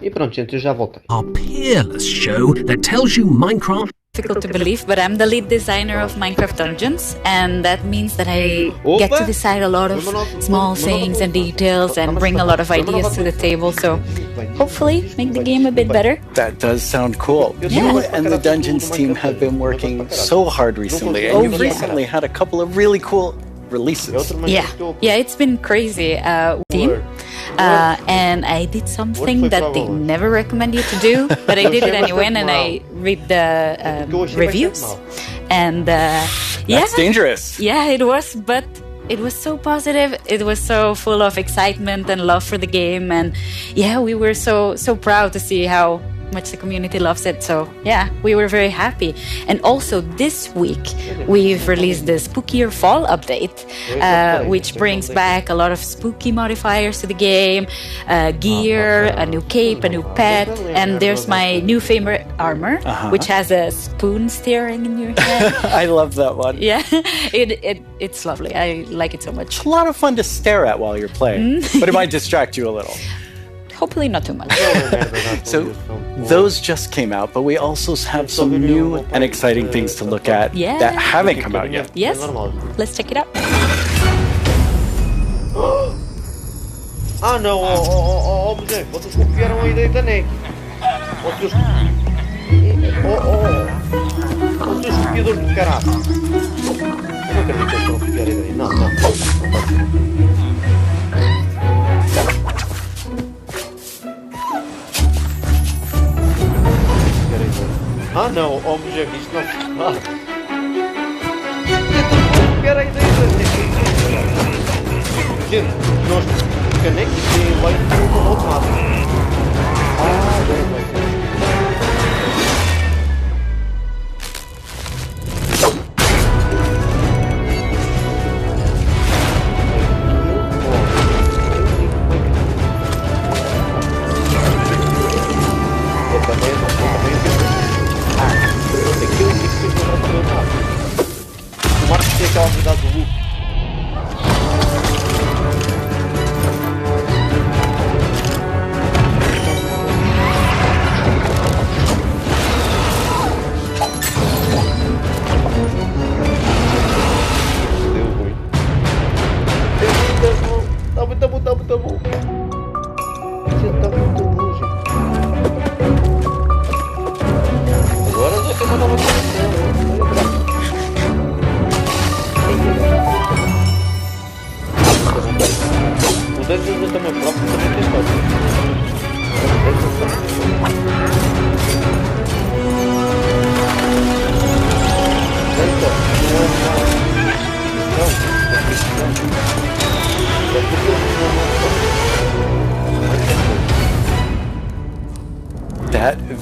E pronto, gente, eu já voltei. Our peerless show that tells you Minecraft. Difficult to believe, but I'm the lead designer of Minecraft Dungeons, and that means that I get to decide a lot of small things and details and bring a lot of ideas to the table, so hopefully make the game a bit better. That does sound cool. Yeah. You and the Dungeons team have been working so hard recently, and you've recently had a couple of really cool releases. Yeah, it's been crazy. Team. And I did something that they never recommend you to do, but I did it anyway, and I read the reviews. And That's dangerous. Yeah, it was, but it was so positive. It was so full of excitement and love for the game, and yeah, we were so proud to see how much the community loves it. So yeah, we were very happy. And also this week we've released the Spookier Fall update, which brings back a lot of spooky modifiers to the game, gear, a new cape, a new pet, and there's my new favorite armor, which has a spoon steering in your hand. I love that one. Yeah, it's lovely. I like it so much. It's a lot of fun to stare at while you're playing, but it might distract you a little. Hopefully not too much. So those just came out, but we also have some new and exciting things to look at that haven't come out yet. Yes, let's check it out. Ah não, Mojang, vocês copiaram a ideia da NEC. Vocês copiadores de caralho. Eu não acredito que eles vão copiar a ideia. Não. Ah não, Mojang, isto não. Copiar a ideia da NEC. Gente, nós canecos e vai para o outro lado.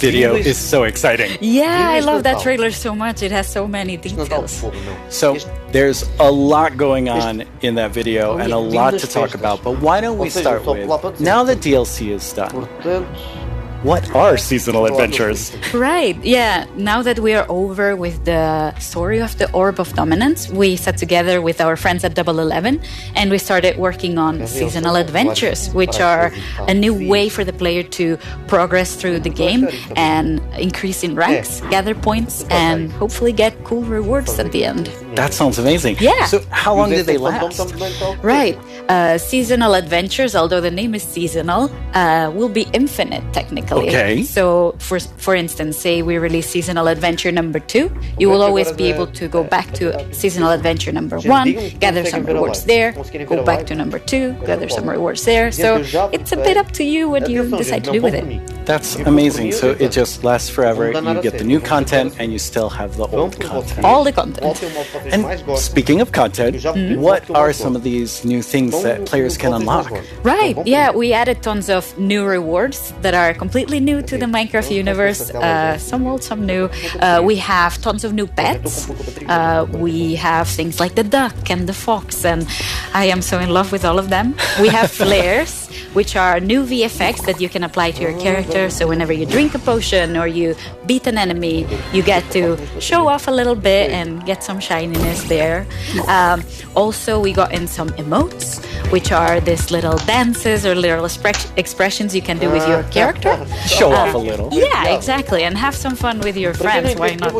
video is so exciting. Yeah, I love that trailer so much. It has so many details. So there's a lot going on in that video and a lot to talk about, but why don't we start with, now that DLC is done, what are seasonal adventures? Right, yeah. Now that we are over with the story of the Orb of Dominance, we sat together with our friends at Double 11 and we started working on seasonal adventures, which are a new way for the player to progress through the game and increase in ranks, gather points, and hopefully get cool rewards at the end. That sounds amazing. Yeah. So how long did they last? Right. Seasonal adventures, although the name is seasonal, will be infinite technically. Okay. So, for instance, say we release seasonal adventure number 2, you will always be able to go back to seasonal adventure number 1, gather some rewards there, go back to number 2, gather some rewards there. So it's a bit up to you what you decide to do with it. That's amazing. So it just lasts forever. You get the new content and you still have the old content. All the content. And speaking of content, what are some of these new things that players can unlock? Right, yeah, we added tons of new rewards that are completely new to the Minecraft universe, some old, some new. We have tons of new pets. We have things like the duck and the fox, and I am so in love with all of them. We have flares, which are new VFX that you can apply to your character, so whenever you drink a potion or you beat an enemy, you get to show off a little bit and get some shininess there. Also, we got in some emotes, which are these little dances or little expressions you can do with your character. Show off a little. Yeah, exactly, and have some fun with your friends. Why not?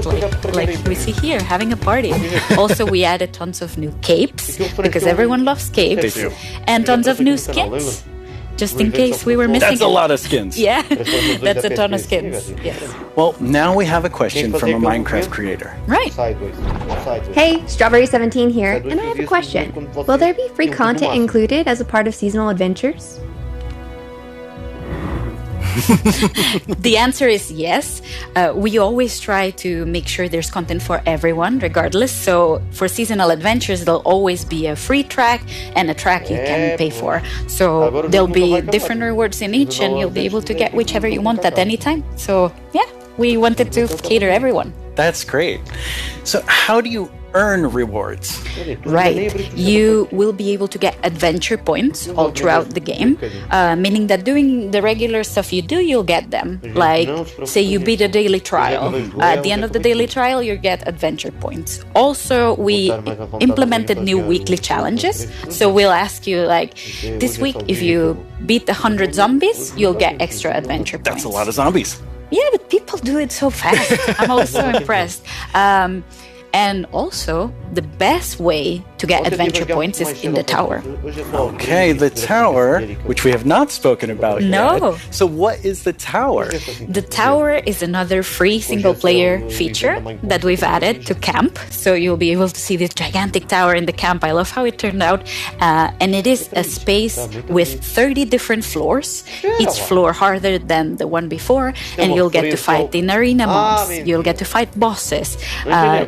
Like we see here, having a party. Also, we added tons of new capes, because everyone loves capes. They do. And tons of new skins, just in case we were missing. That's a lot of skins. Yeah, that's a ton of skins. Yes. Well, now we have a question from a Minecraft creator. Right. Hey, Strawberry17 here, and I have a question. Will there be free content included as a part of seasonal adventures? The answer is yes. We always try to make sure there's content for everyone, regardless. So for seasonal adventures, there'll always be a free track and a track you can pay for. So there'll be different rewards in each, and you'll be able to get whichever you want at any time. So yeah, we wanted to cater everyone. That's great. So how do you earn rewards? Right. You will be able to get adventure points all throughout the game, meaning that doing the regular stuff you do, you'll get them. Like, say you beat a daily trial. At the end of the daily trial, you get adventure points. Also, we implemented new weekly challenges. So we'll ask you, like, this week, if you beat 100 zombies, you'll get extra adventure points. That's a lot of zombies. Yeah, but people do it so fast. I'm also impressed. And also, the best way to get adventure points is in the tower. Okay, the tower, which we have not spoken about No. yet. So what is the tower? The tower is another free single-player feature that we've added to camp. So you'll be able to see this gigantic tower in the camp. I love how it turned out. And it is a space with 30 different floors, each floor harder than the one before. And you'll get to fight in arena mobs. You'll get to fight bosses.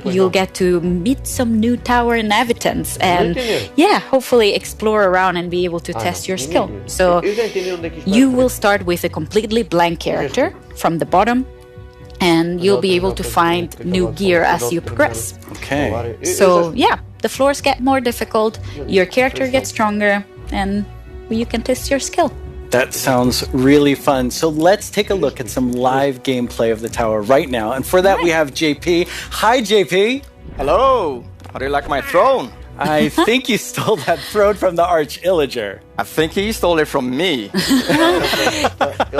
You'll get to meet some new tower inhabitants and hopefully explore around and be able to test your skill. So you will start with a completely blank character from the bottom, and you'll be able to find new gear as you progress. Okay. So yeah, the floors get more difficult, your character gets stronger, and you can test your skill. That sounds really fun. So let's take a look at some live gameplay of the tower right now. And for that, we have JP. Hi, JP. Hello. How do you like my throne? I think you stole that throne from the Arch-Illager. I think he stole it from me.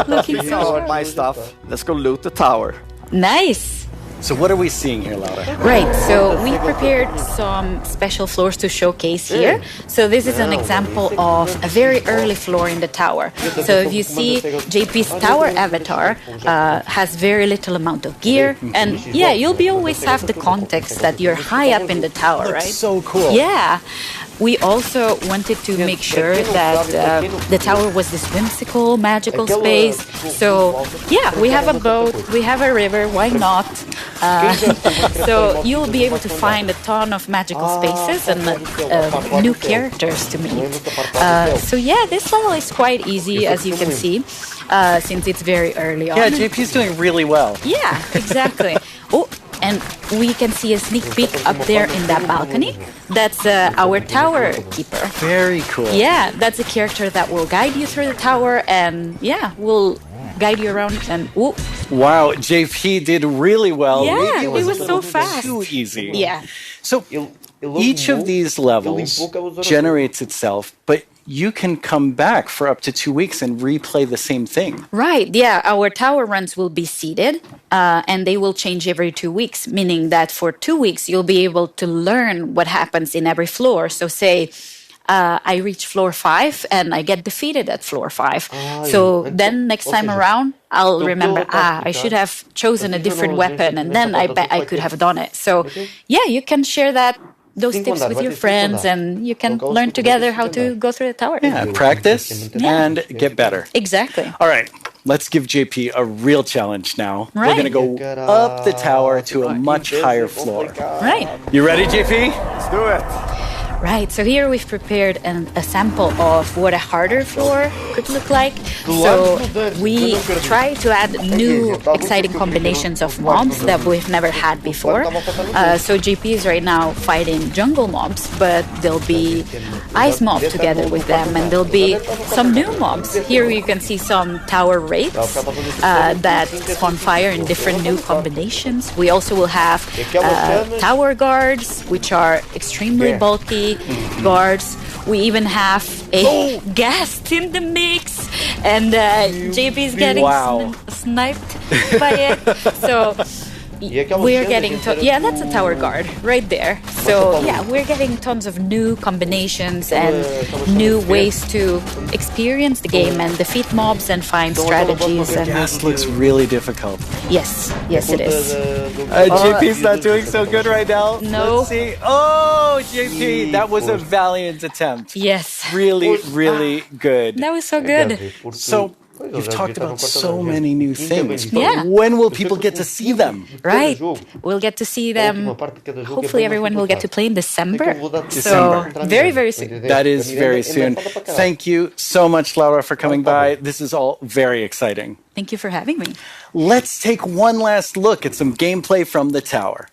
Looking so my stuff. Let's go loot the tower. Nice. So what are we seeing here, Laura? Right, so we prepared some special floors to showcase here. So this is an example of a very early floor in the tower. So if you see, JP's tower avatar has very little amount of gear. And yeah, you'll be always have the context that you're high up in the tower, right? So cool. Yeah. We also wanted to make sure that the tower was this whimsical, magical space. So yeah, we have a boat, we have a river, why not? So you'll be able to find a ton of magical spaces and new characters to meet. So yeah, this level is quite easy, as you can see. since it's very early on. Yeah, JP's doing really well. Yeah, exactly. Oh, and we can see a sneak peek up there in that balcony. That's our tower keeper. Very cool. Yeah, that's a character that will guide you through the tower and will guide you around and ooh. Wow, JP did really well. Yeah, Maybe it was so fast. Too easy. Yeah. So each of these levels generates itself, but you can come back for up to 2 weeks and replay the same thing. Right, yeah. Our tower runs will be seeded and they will change every 2 weeks, meaning that for 2 weeks you'll be able to learn what happens in every floor. So say I reach floor 5 and I get defeated at floor 5. So then next time around, I'll remember, I should have chosen a different weapon and then I bet I could have done it. So yeah, you can share those tips with your friends and you can learn together how to go through the tower. Yeah, practice and get better. Exactly. All right, let's give JP a real challenge now. Right. We're going to go up the tower to a much higher floor. Right. You ready, JP? Let's do it. Right, so here we've prepared a sample of what a harder floor could look like. So we try to add new exciting combinations of mobs that we've never had before. So JP is right now fighting jungle mobs, but there'll be ice mob together with them, and there'll be some new mobs. Here you can see some tower wraiths that spawn fire in different new combinations. We also will have tower guards, which are extremely bulky guards. We even have a guest in the mix, and JP is getting sniped by it. So we're getting that's a tower guard right there. So yeah, we're getting tons of new combinations and new ways to experience the game and defeat mobs and find strategies. And gas looks really difficult. Yes, it is. JP's not doing so good right now. No. Let's see. Oh, JP, that was a valiant attempt. Yes. Really, really good. That was so good. So you've talked about so many new things. Yeah. When will people get to see them? Right. We'll get to see them. Hopefully everyone will get to play in December. So very, very soon. That is very soon. Thank you so much, Laura, for coming by. This is all very exciting. Thank you for having me. Let's take one last look at some gameplay from the tower.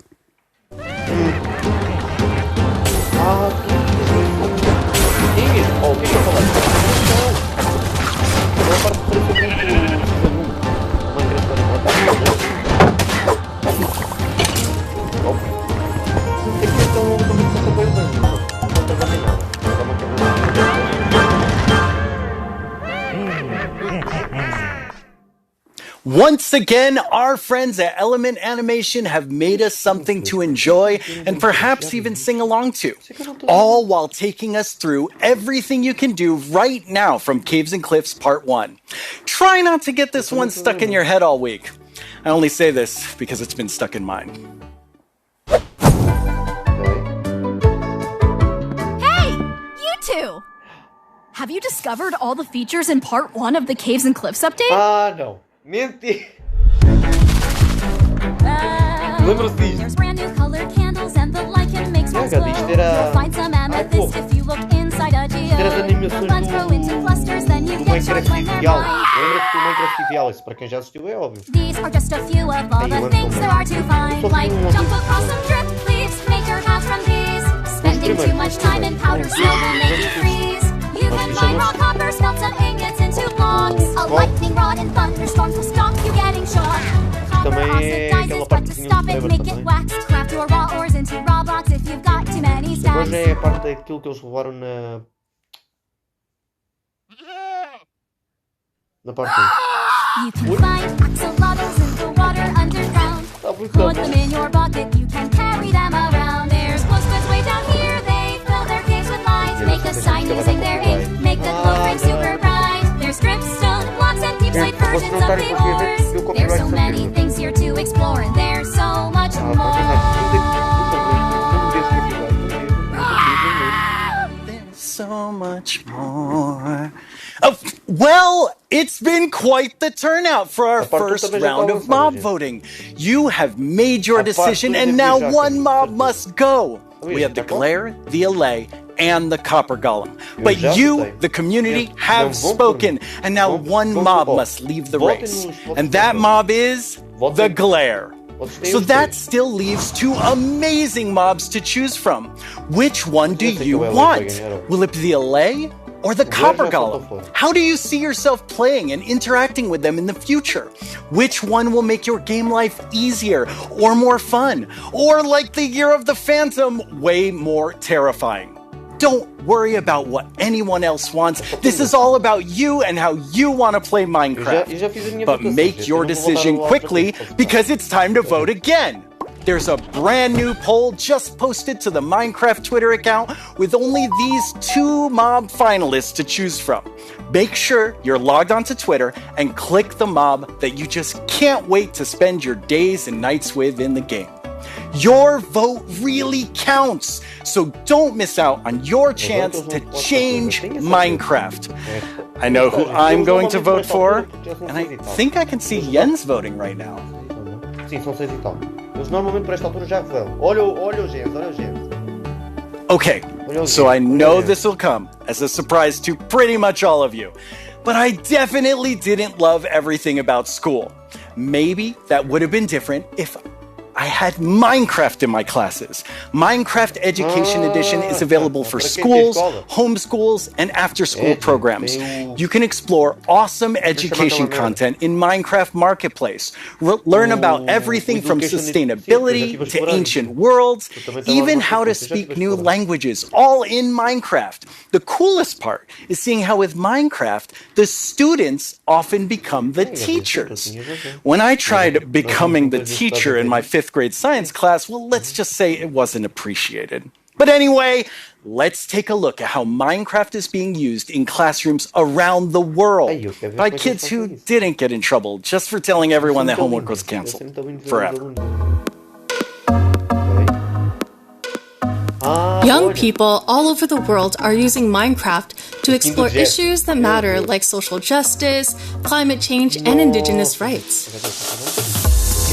Once again, our friends at Element Animation have made us something to enjoy and perhaps even sing along to, all while taking us through everything you can do right now from Caves and Cliffs Part 1. Try not to get this one stuck in your head all week. I only say this because it's been stuck in mine. Hey, you two! Have you discovered all the features in Part 1 of the Caves and Cliffs update? No. Menti. There's brand new colored candles and the lichen makes walls glow. You'll find some amethyst if you look inside a geode. The buds grow into clusters, then you get shocked when they're bright. These are just a few of all the things there are to find, like jump across some drip leaves, make your path from these. Spending too much time in powder snow will make you freeze. You can mine raw copper, smelt some ingots into blocks. A lightning rod and thunderstorms will stop you getting shot. Copper oxidizes, but to stop it, make it wax. Craft your raw ores into raw blocks if you've got too many stacks. Agora é a parte daquilo que eles levaram na parte. You can find axolotls in the water underground. Put them in your bucket, you can carry them around. There's glow squids way down here, they fill their caves with light. Make a sign using their ink, make the glow frame super bright. There's dripstone blocks and deep slate versions of the ores. There's so many things here to explore, and there's so much more. There's so much more. Oh, well, it's been quite the turnout for our first round of mob voting. You have made your decision, and now one mob must go. We have the Glare, the Allay, and the copper golem. But you, the community, have spoken, and now one mob must leave the race. And that mob is the glare. So that still leaves 2 amazing mobs to choose from. Which one do you want? Will it be the Allay or the copper golem? How do you see yourself playing and interacting with them in the future? Which one will make your game life easier or more fun? Or like the Year of the Phantom, way more terrifying? Don't worry about what anyone else wants. This is all about you and how you want to play Minecraft. But make your decision quickly because it's time to vote again. There's a brand new poll just posted to the Minecraft Twitter account with only these 2 mob finalists to choose from. Make sure you're logged onto Twitter and click the mob that you just can't wait to spend your days and nights with in the game. Your vote really counts, so don't miss out on your chance to change Minecraft. I know who I'm going to vote for, and I think I can see Jens voting right now. Okay, so I know this will come as a surprise to pretty much all of you, but I definitely didn't love everything about school. Maybe that would have been different if I had Minecraft in my classes. Minecraft Education Edition is available for schools, homeschools, and after-school programs. You can explore awesome education content in Minecraft Marketplace. Learn about everything from sustainability to ancient worlds, even how to speak new languages, all in Minecraft. The coolest part is seeing how with Minecraft, the students often become the teachers. When I tried becoming the teacher in my 5th grade science class, well, let's just say it wasn't appreciated. But anyway, let's take a look at how Minecraft is being used in classrooms around the world by kids who didn't get in trouble just for telling everyone that homework was canceled forever. Young people all over the world are using Minecraft to explore issues that matter like social justice, climate change, and indigenous rights.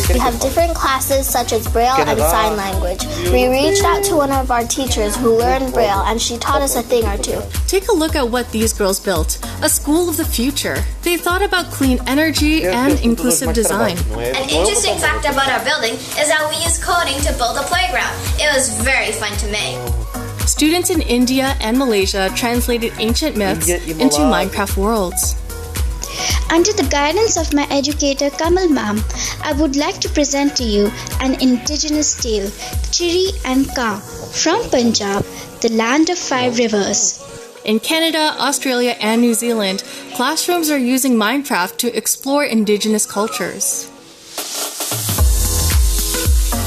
We have different classes such as Braille and Sign Language. We reached out to one of our teachers who learned Braille and she taught us a thing or two. Take a look at what these girls built, a school of the future. They thought about clean energy and inclusive design. An interesting fact about our building is that we use coding to build a playground. It was very fun to make. Students in India and Malaysia translated ancient myths into Minecraft worlds. Under the guidance of my educator Kamal Ma'am, I would like to present to you an indigenous tale, Chiri and Ka, from Punjab, the land of 5 rivers. In Canada, Australia, and New Zealand, classrooms are using Minecraft to explore indigenous cultures.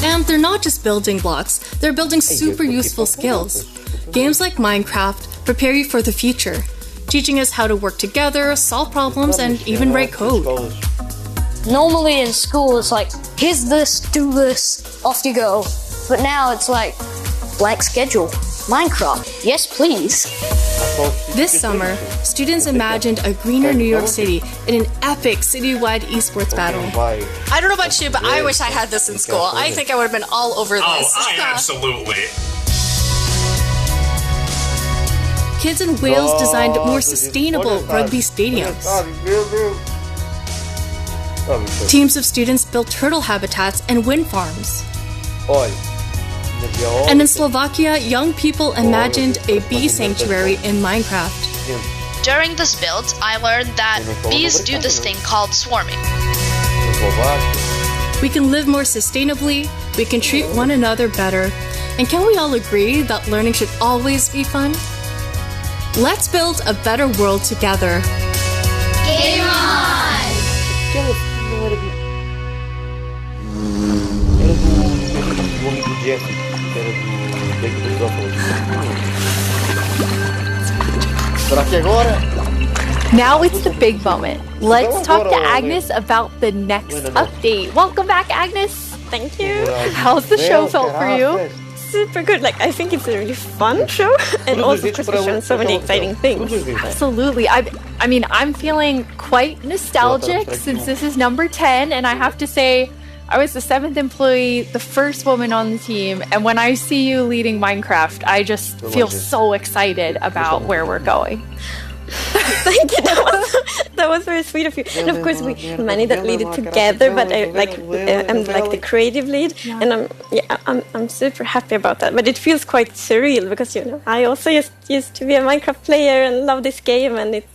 And they're not just building blocks, they're building super useful skills. Games like Minecraft prepare you for the future, teaching us how to work together, solve problems, and even write code. Normally in school it's like, here's this, do this, off you go. But now it's like, blank schedule, Minecraft, yes please. This summer, students imagined a greener New York City in an epic citywide esports battle. I don't know about you, but I wish I had this in school. I think I would have been all over this. Oh, absolutely. Kids in Wales designed more sustainable rugby stadiums. Teams of students built turtle habitats and wind farms. And in Slovakia, young people imagined a bee sanctuary in Minecraft. During this build, I learned that bees do this thing called swarming. We can live more sustainably, we can treat one another better, and can we all agree that learning should always be fun? Let's build a better world together. Game on! Now it's the big moment. Let's talk to Agnes about the next update. Welcome back, Agnes. Thank you. How's the show felt for you? Super good. Like, I think it's a really fun show, and also because we've shown so many exciting things. Absolutely. I mean, I'm feeling quite nostalgic since this is number 10, and I have to say, I was the 7th employee, the first woman on the team, and when I see you leading Minecraft, I just feel so excited about where we're going. Thank you. That was very sweet of you. And of course, we managed that lead it together. But I'm like the creative lead, and I'm super happy about that. But it feels quite surreal because I also used to be a Minecraft player and love this game, and it's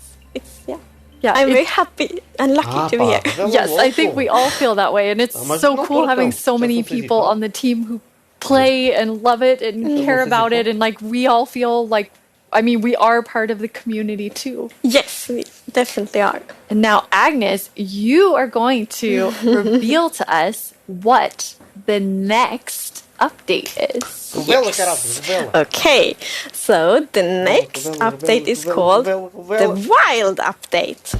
I'm very happy and lucky to be here. Yes, I think we all feel that way, and it's so cool having so many people on the team who play and love it and care about it, and like we all feel like. I mean, we are part of the community too. Yes, we definitely are. And now, Agnes, you are going to reveal to us what the next update is. Yes. Okay, so the next update is called the Wild Update.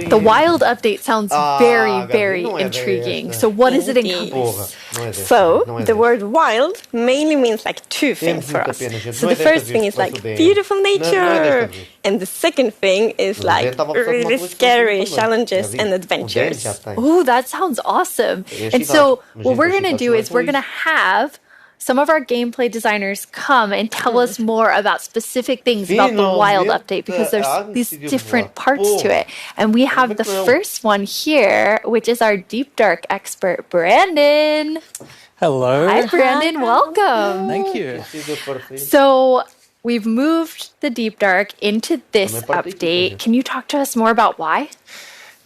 The Wild Update sounds very intriguing. So what does it encompass? So the word wild mainly means like two things for us. So the first thing is like beautiful nature, and the second thing is like really scary challenges and adventures. Oh, that sounds awesome. And so what we're going to do is we're going to have some of our gameplay designers come and tell us more about specific things about the Wild Update because there's these different parts to it. And we have the first one here, which is our Deep Dark expert, Brandon. Hello. Hi, Brandon. Welcome. Thank you. So we've moved the Deep Dark into this update. Can you talk to us more about why?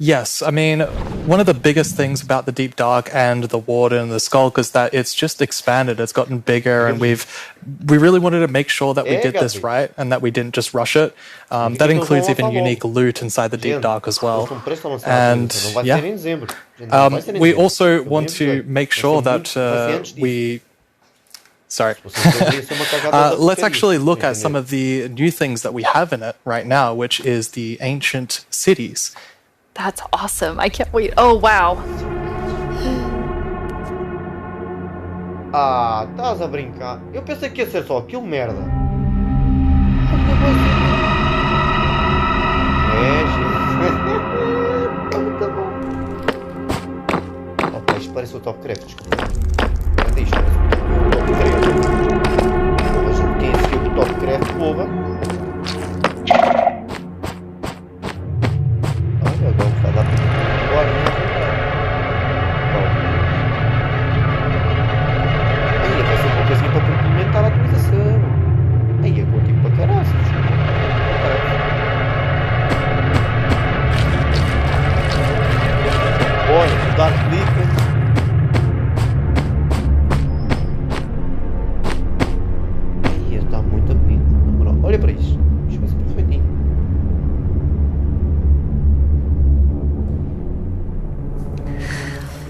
Yes, I mean, one of the biggest things about the Deep Dark and the Warden and the Skulk is that it's just expanded, it's gotten bigger, and we really wanted to make sure that we did this right and that we didn't just rush it. That includes even unique loot inside the Deep Dark as well. And yeah, we also want to make sure that let's actually look at some of the new things that we have in it right now, which is the ancient cities. That's awesome. I can't wait. Oh, wow. Estás a brincar. Eu pensei que ia ser só aquilo, merda. Opa, isto parece o Topcraft, desculpa. Espera, isto parece o Topcraft. A gente tem aqui o Topcraft, porra.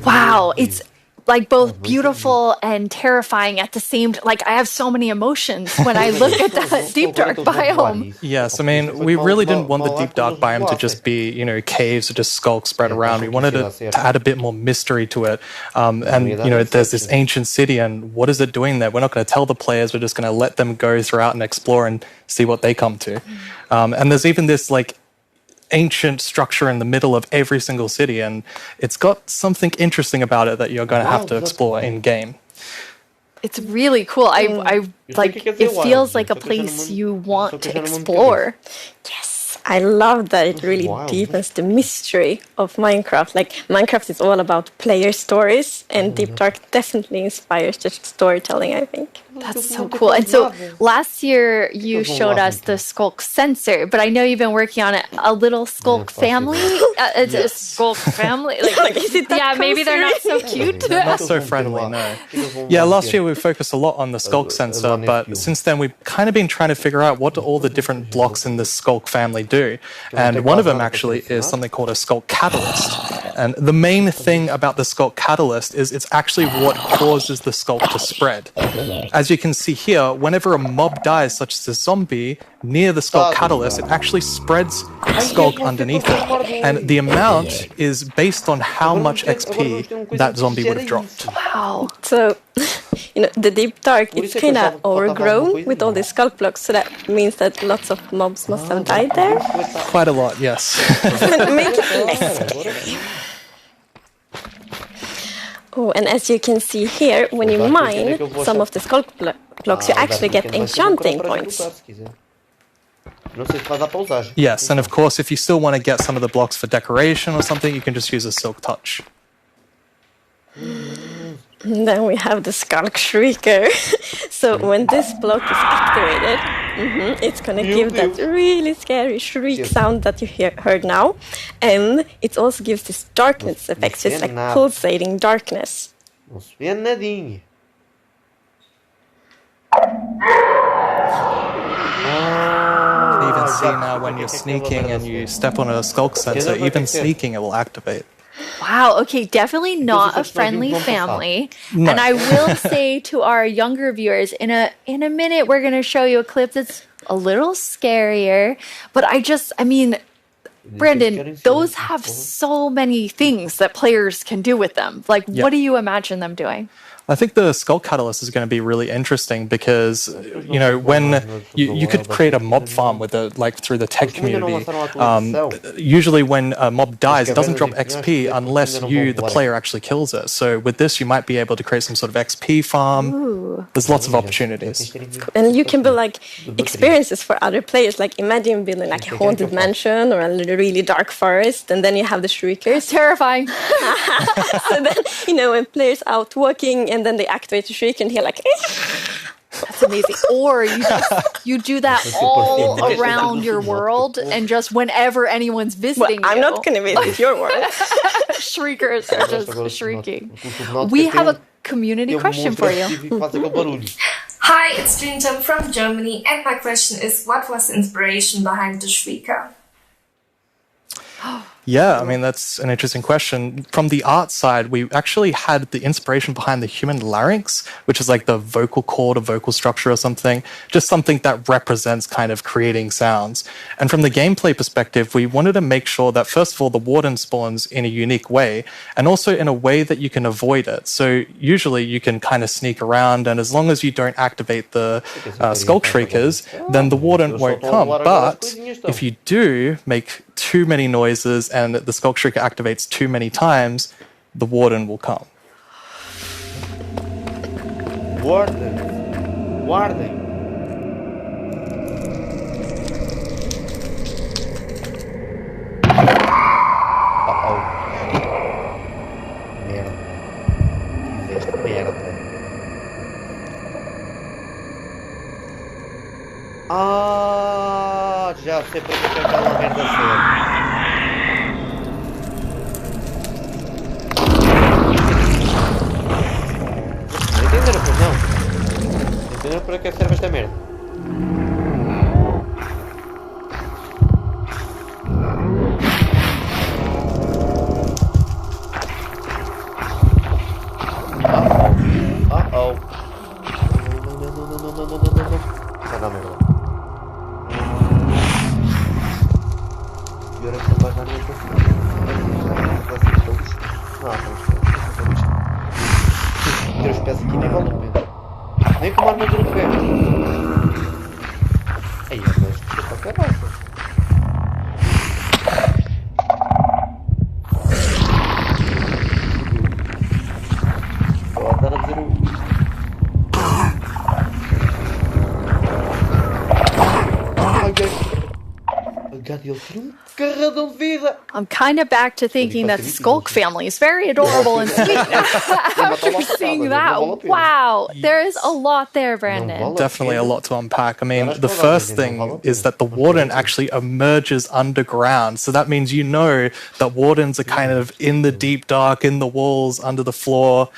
Wow, it's like both beautiful and terrifying at the same time. Like I have so many emotions when I look at that Deep Dark biome. Yes, I mean, we really didn't want the Deep Dark biome to just be, caves or just skulks spread around. We wanted to add a bit more mystery to it. And, there's this ancient city, and what is it doing there? We're not going to tell the players. We're just going to let them go throughout and explore and see what they come to. And there's even this, ancient structure in the middle of every single city, and it's got something interesting about it that you're going to have to explore in game. It's really cool. I like it feels like a place you want to explore. Yes, I love that it really deepens the mystery of Minecraft. Like Minecraft is all about player stories, and Deep Dark definitely inspires just storytelling, I think. That's so cool. And so last year you showed us the Skulk sensor, but I know you've been working on a little Skulk family. It's a Skulk family. Maybe they're not so cute. Not so friendly, no. Yeah, last year we focused a lot on the Skulk sensor, but since then we've kind of been trying to figure out what do all the different blocks in the Skulk family do. And one of them actually is something called a Skulk catalyst. And the main thing about the Skulk catalyst is it's actually what causes the Skulk to spread. As you can see here, whenever a mob dies, such as a zombie, near the skulk catalyst, it actually spreads its skulk underneath it. And the amount is based on how much XP that zombie would have dropped. Wow. So, the deep dark is kind of overgrown with all these skulk blocks, so that means that lots of mobs must have died there? Quite a lot, yes. Make it less scary. Oh, and as you can see here, when you mine some of the skulk blocks, you actually get enchanting points. Yes, and of course, if you still want to get some of the blocks for decoration or something, you can just use a silk touch. And then we have the Skulk Shrieker. So when this block is activated, it's going to give that really scary shriek sound that you heard now. And it also gives this darkness effect, so it's like pulsating darkness. Não se vê nadinha. You can even see now when you're sneaking and you step on a skulk sensor, even sneaking it will activate. Wow, okay, definitely not a friendly family. No. And I will say to our younger viewers, in a minute we're going to show you a clip that's a little scarier, but I mean, Brandon, those have so many things that players can do with them. Like, what do you imagine them doing? I think the Skull Catalyst is going to be really interesting because, when you could create a mob farm with through the tech community. Usually when a mob dies, it doesn't drop XP unless you, the player, actually kills it. So with this, you might be able to create some sort of XP farm. Ooh. There's lots of opportunities. And you can build experiences for other players. Like imagine building a haunted mansion or a really dark forest, and then you have the shriekers. Terrifying. So then, when players out walking and then they activate the shriek and hear like that's amazing. Or you do that all around your world, and just whenever anyone's visiting I'm not going to visit your world. Shriekers are just shrieking. We have a community question for you. Hi, it's Jinjam from Germany, and my question is, what was the inspiration behind the Shrieker? Yeah, I mean, that's an interesting question. From the art side, we actually had the inspiration behind the human larynx, which is like the vocal cord or vocal structure or something, just something that represents kind of creating sounds. And from the gameplay perspective, we wanted to make sure that, first of all, the warden spawns in a unique way, and also in a way that you can avoid it. So usually you can kind of sneak around, and as long as you don't activate the Skulk Shriekers, then the warden won't come. But if you do make too many noises and the Skulk Shrieker activates too many times, the warden will come. Warden. Uh-oh. Merda. Ah, já sei para que aquela merda serve. Entenderam, pois não? Entenderam para que serve esta merda? Uh-oh. Não. Sai da merda. E agora que não vai dar nenhuma coisa. Ter os pés aqui nem vale a pena. Nem com uma armadura de ferro. Aí, mas isto é para caralho. Estou a dar a dizer o... I'm kind of back to thinking that the Skulk family is very adorable and sweet after seeing that. Wow, there is a lot there, Brandon. Definitely a lot to unpack. I mean, the first thing is that the warden actually emerges underground. So that means that wardens are kind of in the deep dark, in the walls, under the floor.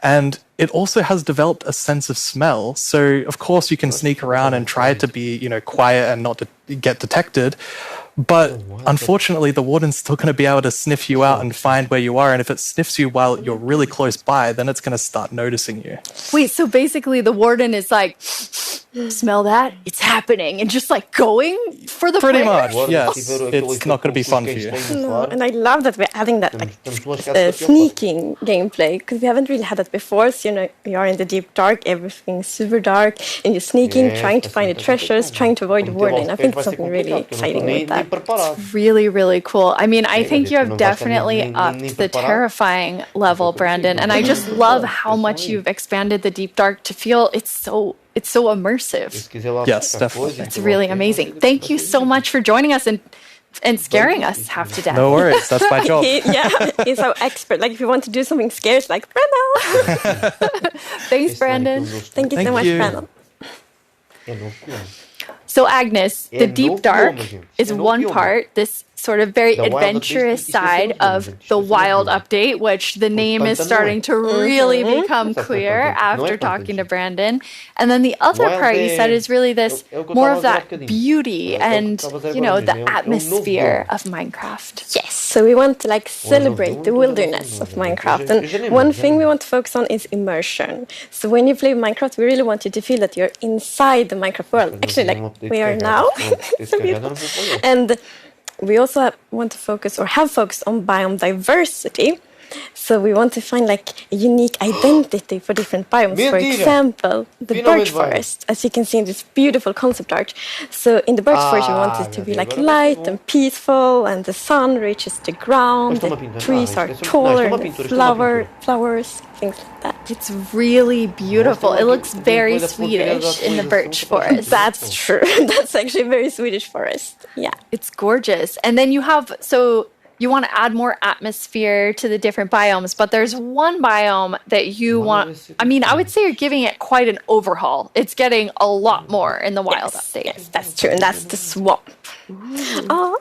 And it also has developed a sense of smell. So, of course, you can sneak around and try to be, quiet and not to get detected. But unfortunately, the warden's still going to be able to sniff you out and find where you are. And if it sniffs you while you're really close by, then it's going to start noticing you. Wait, so basically the warden is like smell that? It's happening. And just like going for the Pretty players. much, yes. It's not going to be fun for you. No, and I love that we're adding that sneaking gameplay, because we haven't really had that before. So, you know, you are in the deep dark, everything's super dark, and you're sneaking, trying to find the treasures, trying to avoid the warden. I think there's something really exciting with that. It's really, really cool. I mean, I think you have definitely upped the terrifying level, Brandon, and I just love how much you've expanded the deep dark to feel it's so immersive. Yes, definitely. It's really amazing. Thank you so much for joining us and scaring us half to death. No worries, that's my job. He's our expert. Like, if you want to do something scary, it's like, Brandon. Thanks, Brandon. Thank you so much, Brandon. So, Agnes, the deep dark is one part, this sort of very adventurous side of the Wild update, which the name is starting to really become clear after talking to Brandon. And then the other part you said is really this more of that beauty and, you know, the atmosphere of Minecraft. Yes, so we want to like celebrate the wilderness of Minecraft. And one thing we want to focus on is immersion. So when you play Minecraft, we really want you to feel that you're inside the Minecraft world. Actually, like we are now. So beautiful. And we also want to focus or have focused on biome diversity. So we want to find like a unique identity for different biomes. For example, the birch forest, as you can see in this beautiful concept art. So in the birch forest, we want it to be like light and peaceful, and the sun reaches the ground, the trees are taller, and the flowers, things like that. It's really beautiful. It looks very Swedish in the birch forest. That's true. That's actually a very Swedish forest. Yeah. It's gorgeous. And then you have, so you want to add more atmosphere to the different biomes, but there's one biome that you want, I mean, I would say you're giving it quite an overhaul. It's getting a lot more in the Wild update. Yes, that's true, and that's the swamp. Oh,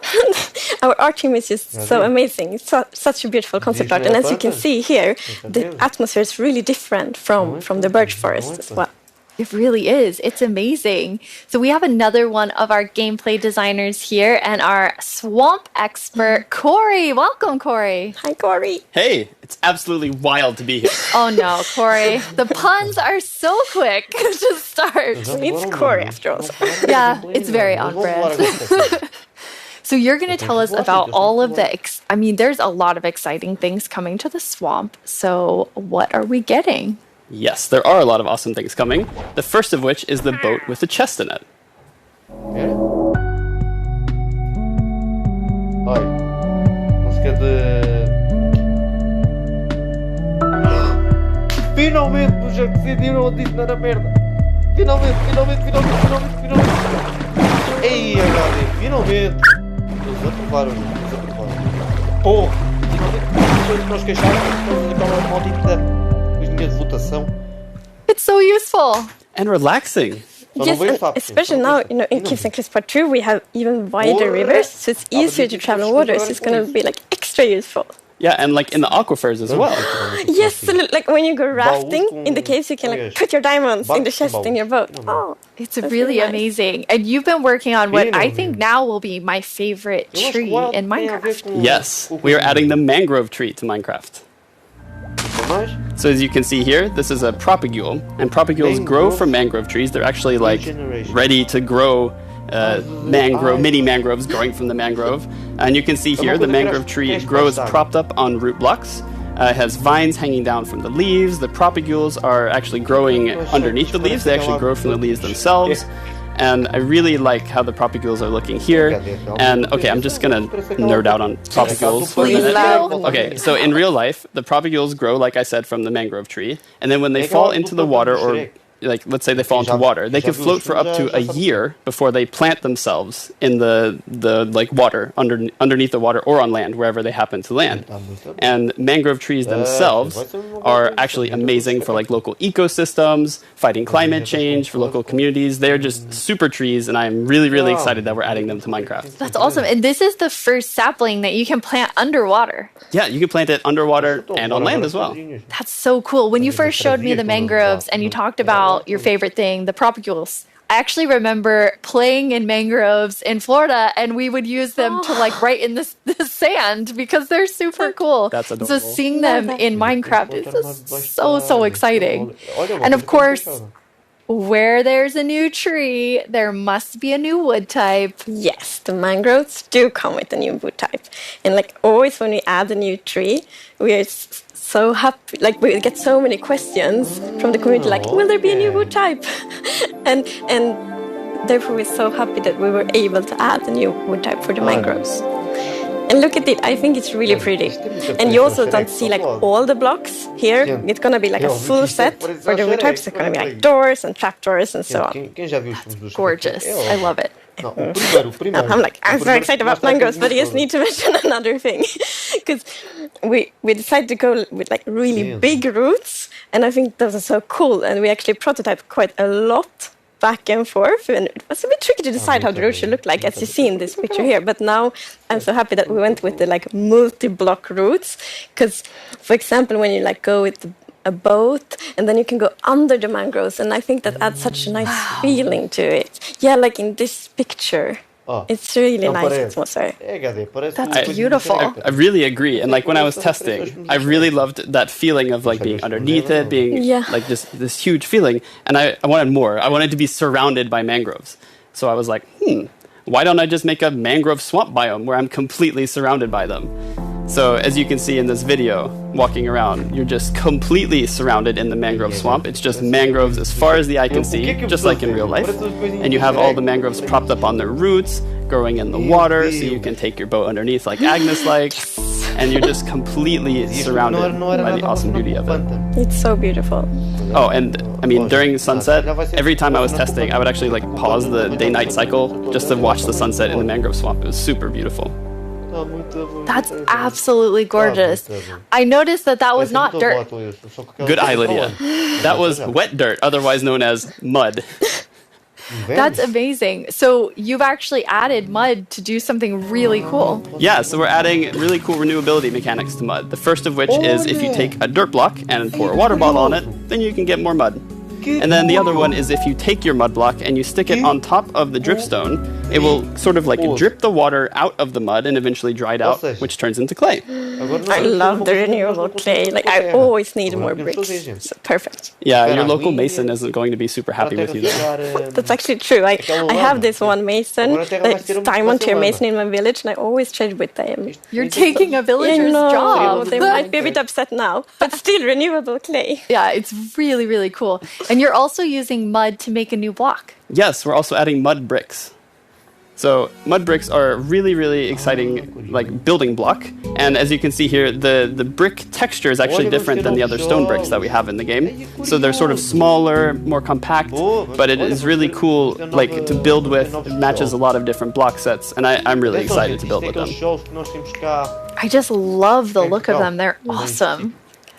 our art team is just so amazing. It's such a beautiful concept art, and as you can see here, the atmosphere is really different from the birch forest as well. It really is. It's amazing. So we have another one of our gameplay designers here and our swamp expert, Corey. Welcome, Corey. Hi, Corey. Hey, it's absolutely wild to be here. Oh no, Corey. The puns are so quick to start. It's Corey after all. Yeah, it's very on brand. So you're going to tell us about all of the, I mean, there's a lot of exciting things coming to the swamp. So what are we getting? Yes, there are a lot of awesome things coming. The first of which is the boat with the chest in it. Olha, música de... Finalmente nos já decidiram onde isso não era merda. Finalmente. Ei, HD, finalmente. Eles aprovaram. Porra, finalmente nós queixaram naquela maldita... de votação. It's so useful and relaxing. Yes, and especially now, you know, in Caves and Cliffs Part 2, we have even wider rivers, so it's easier to travel in water, so it's going to be like extra useful. Yeah, and like in the aquifers as well. Yes, so like when you go rafting in the caves, you can like put your diamonds in the chest in your boat. Oh, it's really amazing. And you've been working on what I think now will be my favorite tree in Minecraft. Yes, we are adding the mangrove tree to Minecraft. So as you can see here, this is a propagule, and propagules grow from mangrove trees. They're actually like ready to grow mini mangroves growing from the mangrove. And you can see here the mangrove tree grows propped up on root blocks. It has vines hanging down from the leaves. The propagules are actually growing underneath the leaves. They actually grow from the leaves themselves. And I really like how the propagules are looking here. And okay, I'm just gonna nerd out on propagules for a minute. Okay, so in real life, the propagules grow, like I said, from the mangrove tree. And then when they fall into the water, or like let's say they fall into water, they can float for up to a year before they plant themselves in the like water underneath the water or on land, wherever they happen to land. And mangrove trees themselves are actually amazing for like local ecosystems, fighting climate change, for local communities. They're just super trees, and I'm really excited that we're adding them to Minecraft. That's awesome. And this is the first sapling that you can plant underwater. Yeah, you can plant it underwater and on land as well. That's so cool. When you first showed me the mangroves and you talked about your favorite thing, the propagules, I actually remember playing in mangroves in Florida, and we would use them to like write in the sand because they're super cool. That's adorable. So seeing them in Minecraft is just so exciting. And of course, where there's a new tree, there must be a new wood type. Yes, the mangroves do come with a new wood type. And like always when we add a new tree, we are so happy. Like we get so many questions from the community like, will there be a new wood type? and therefore we're so happy that we were able to add a new wood type for the mangroves. And look at it, I think it's really pretty. And you also don't see like all the blocks here. It's gonna be like a full set for the wood types. It's gonna be like doors and trapdoors and so on. That's gorgeous. I love it. I'm very excited about mangoes, but I just need to mention another thing. Because we decided to go with like really big roots, and I think those are so cool. And we actually prototyped quite a lot back and forth, and it was a bit tricky to decide how the root should look like, as you see in this picture here. But now I'm so happy that we went with the like multi-block roots, because for example when you like go with a boat and then you can go under the mangroves, and I think that adds such a nice feeling to it. Yeah, like in this picture. It's really nice atmosphere. That's beautiful. I really agree. And like when I was testing, I really loved that feeling of like being underneath it, being like this huge feeling. And I wanted more. I wanted to be surrounded by mangroves. So I was like, why don't I just make a mangrove swamp biome where I'm completely surrounded by them? So as you can see in this video, walking around, you're just completely surrounded in the mangrove swamp. It's just mangroves as far as the eye can see, just like in real life. And you have all the mangroves propped up on their roots, growing in the water, so you can take your boat underneath like Agnes likes. And you're just completely surrounded by the awesome beauty of it. It's so beautiful. Oh, and I mean, during sunset, every time I was testing, I would actually like pause the day-night cycle just to watch the sunset in the mangrove swamp. It was super beautiful. That's absolutely gorgeous. I noticed that was not dirt. Good eye, Lydia. That was wet dirt, otherwise known as mud. That's amazing. So you've actually added mud to do something really cool. Yeah, so we're adding really cool renewability mechanics to mud. The first of which is if you take a dirt block and pour a water bottle on it, then you can get more mud. And then the other one is if you take your mud block and you stick it on top of the dripstone, it will sort of like drip the water out of the mud and eventually dry it out, which turns into clay. I love the renewable clay. Like I always need more bricks. So perfect. Yeah, your local mason isn't going to be super happy with you though. That's actually true. I have this one mason, the diamond tier mason in my village, and I always trade with them. You're taking a villager's job. They might be a bit upset now, but still renewable clay. Yeah, it's really, really cool. And you're also using mud to make a new block. Yes, we're also adding mud bricks. So mud bricks are a really, really exciting like building block. And as you can see here, the brick texture is actually different than the other stone bricks that we have in the game. So they're sort of smaller, more compact, but it is really cool like to build with. It matches a lot of different block sets, and I'm really excited to build with them. I just love the look of them. They're awesome.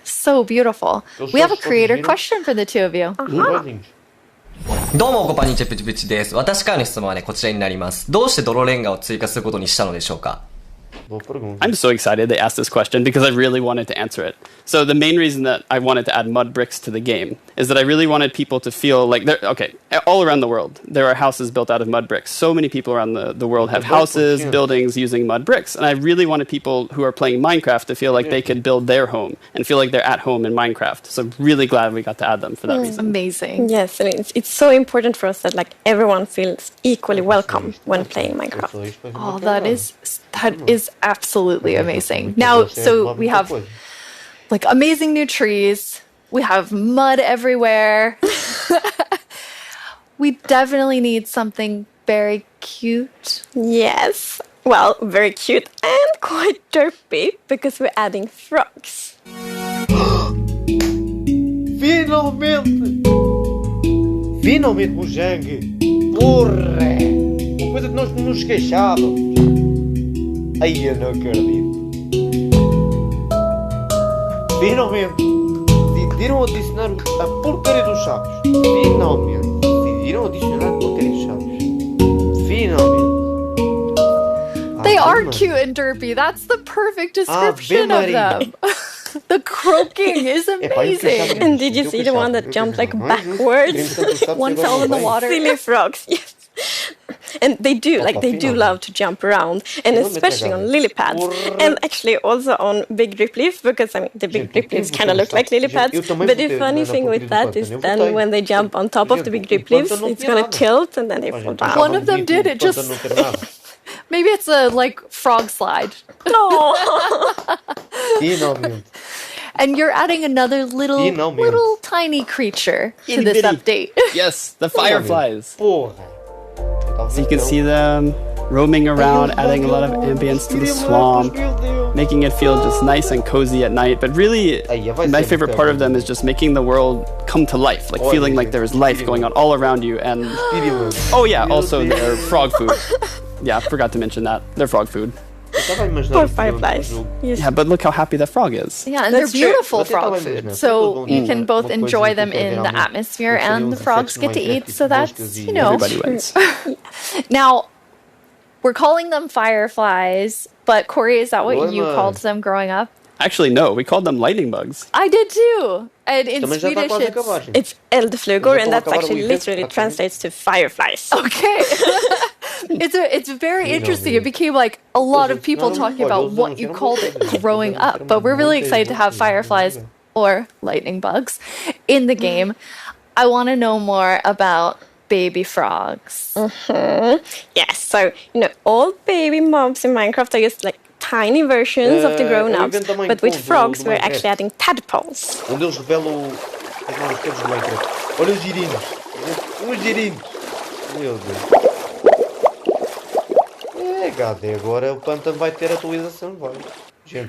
So beautiful. We have a creator question for the two of you. どうもこんにちはプチプチです。私からの質問はねこちらになります。どうして泥レンガを追加することにしたのでしょうか? I'm so excited they asked this question because I really wanted to answer it. So the main reason that I wanted to add mud bricks to the game is that I really wanted people to feel like all around the world, there are houses built out of mud bricks. So many people around the world have houses, buildings using mud bricks. And I really wanted people who are playing Minecraft to feel like they could build their home and feel like they're at home in Minecraft. So I'm really glad we got to add them for that reason. Amazing. Yes, and it's so important for us that like everyone feels equally welcome when playing Minecraft. Oh, that is absolutely amazing. Now, so we have like amazing new trees. We have mud everywhere. We definitely need something very cute. Yes. Well, very cute and quite derpy because we're adding frogs. Finalmente, Mojang! Porra! Uma coisa que nós nos queixávamos. Ai, eu não acredito. Finalmente decidiram adicionar a porcaria dos chaves. Finalmente decidiram adicionar a porcaria dos chaves. Finalmente. They are cute and derpy. That's the perfect description of them. The croaking is amazing. And did you see the one that jumped like backwards? One fell in the water. Silly frogs, yes. And they do love to jump around, and especially on lily pads, and actually also on big drip leaf, because the big drip leaves kind of look like lily pads. But the funny thing with that is then when they jump on top of the big drip leaves, it's gonna tilt and then they fall down. One of them did it just. Maybe it's a frog slide. No. And you're adding another little tiny creature to this update. Yes, the fireflies. So you can see them roaming around, adding a lot of ambience to the swamp, making it feel just nice and cozy at night. But really, my favorite part of them is just making the world come to life, like feeling like there is life going on all around you. And oh yeah, also their frog food. Yeah, forgot to mention that. They're frog food. Poor fireflies. Yes. Yeah, but look how happy the frog is. Yeah, and they're beautiful frog food. So you can both enjoy them in the atmosphere and the frogs get to eat. So that's, Everybody wins. Now, we're calling them fireflies, but Corey, is that what you called them growing up? Actually, no. We called them lightning bugs. I did too. And in Swedish, it's eldflugor, and that actually literally translates to fireflies. Okay. It's very interesting. It became a lot of people talking about what you called it growing up. But we're really excited to have fireflies or lightning bugs in the game. I want to know more about baby frogs. Yes, so all baby mobs in Minecraft are just tiny versions of the grown-ups, but with frogs we're actually adding tadpoles. Onde eles revelam as novas coisas do Minecraft. Olha os girinhos. Os girinhos. Meu Deus. Gade, agora o pântano vai ter atualização, vai.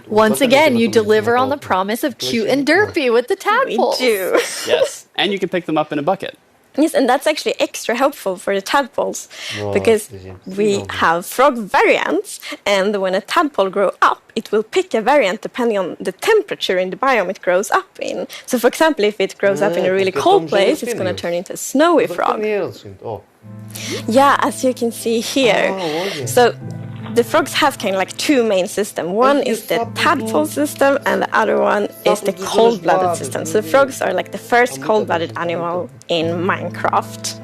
Once again, you deliver on the promise of cute and derpy with the tadpoles. We do. Yes, and you can pick them up in a bucket. Yes, and that's actually extra helpful for the tadpoles, because we have frog variants, and when a tadpole grows up, it will pick a variant depending on the temperature in the biome it grows up in. So, for example, if it grows up in a really cold place, it's going to turn into a snowy frog. Yeah, as you can see here. So the frogs have kind of two main systems. One is the tadpole system, and the other one is the cold-blooded system. So the frogs are the first cold-blooded animal in Minecraft.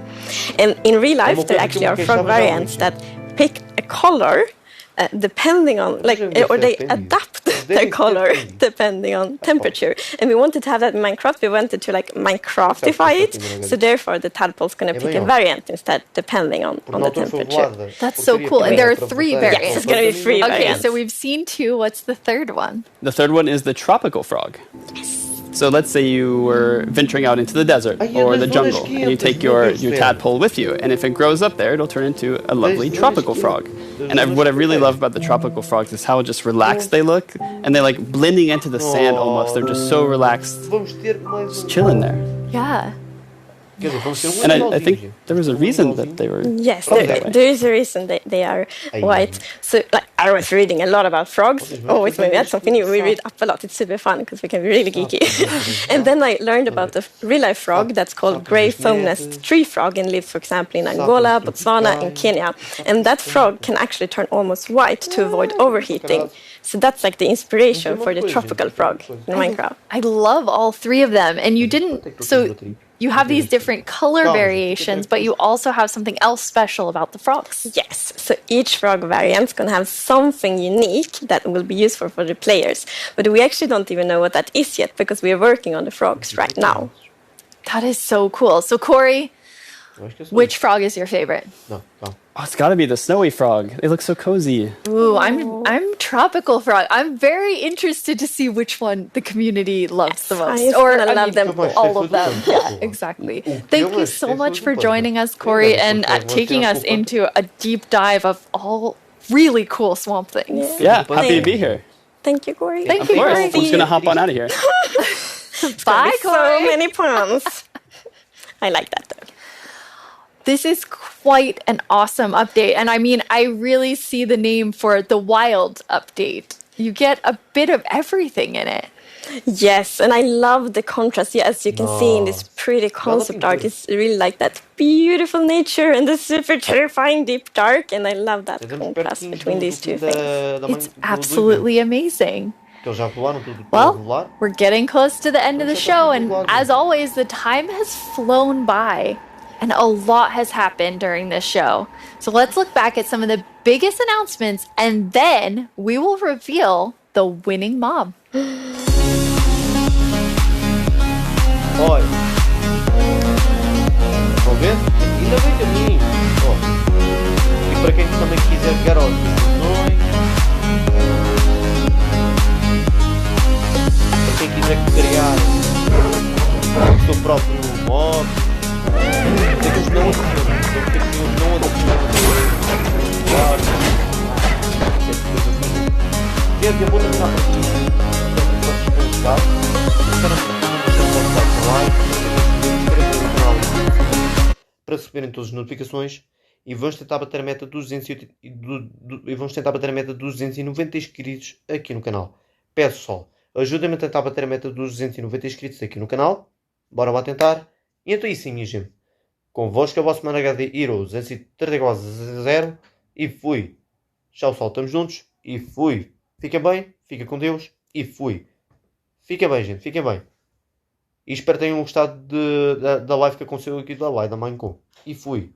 And in real life, there actually are frog variants that pick a color depending on, or they adapt their color depending on temperature. And we wanted to have that in Minecraft. We wanted to Minecraftify it. So therefore, the tadpole's going to pick a variant instead, depending on the temperature. That's so cool. And there are 3 variants. Yes, it's going to be 3 variants. Okay, so we've seen 2. What's the third one? The third one is the tropical frog. Yes. So let's say you were venturing out into the desert or the jungle, and you take your tadpole with you, and if it grows up there, it'll turn into a lovely tropical frog. And what I really love about the tropical frogs is how just relaxed they look, and they're blending into the sand almost. They're just so relaxed, just chilling there. Yeah. And I think there was a reason that they were. Yes, there is a reason they are white. So I was reading a lot about frogs. Always when we had something new, we read up a lot. It's super fun because we can be really geeky. And then I learned about the real life frog that's called grey foam nest tree frog and lives, for example, in Angola, Botswana, and Kenya. And that frog can actually turn almost white to avoid overheating. So that's the inspiration for the tropical frog in Minecraft. I love all 3 of them. And you didn't. So you have these different color variations, but you also have something else special about the frogs. Yes, so each frog variant is going to have something unique that will be useful for the players. But we actually don't even know what that is yet, because we are working on the frogs right now. That is so cool. So Corey, which frog is your favorite? Oh, it's got to be the snowy frog. They look so cozy. Ooh, I'm tropical frog. I'm very interested to see which one the community loves the most. I love them all of them. Yeah, exactly. Thank you so much for joining us, Corey, and taking us into a deep dive of all really cool swamp things. Yeah, happy to be here. Thank you, Corey. Thank you, Corey. I'm just going to hop on out of here. Bye, Corey. So many puns. I like that, though. This is quite an awesome update. And I mean, I really see the name for the Wild update. You get a bit of everything in it. Yes, and I love the contrast. Yeah, as you can see in this pretty concept art, it's really that beautiful nature and the super terrifying deep dark. And I love that contrast between these 2 things. It's absolutely amazing. Well, we're getting close to the end of the show. And as always, the time has flown by. and a lot has happened during this show. So let's look back at some of the biggest announcements, and then we will reveal the winning mob. Olha, estão vendo? Ainda bem caminho. E para quem também quiser pegar as instruções, para quem quiser criar o seu próprio mob, tem que os não eu vou terminar por aqui. Para receberem todas as notificações e vamos tentar bater a meta dos 290 inscritos aqui no canal. Peço só, ajudem-me a tentar bater a meta dos 290 inscritos aqui no canal. Bora lá tentar. E então isso sim, minha gente. Convosco é o vosso HD Heroes, em 34 e fui. Tchau, pessoal, estamos juntos e fui. Fica bem, fica com Deus e fui. Fica bem, gente, fiquem bem. E espero que tenham gostado da live que aconteceu aqui da live da Minecon. E fui.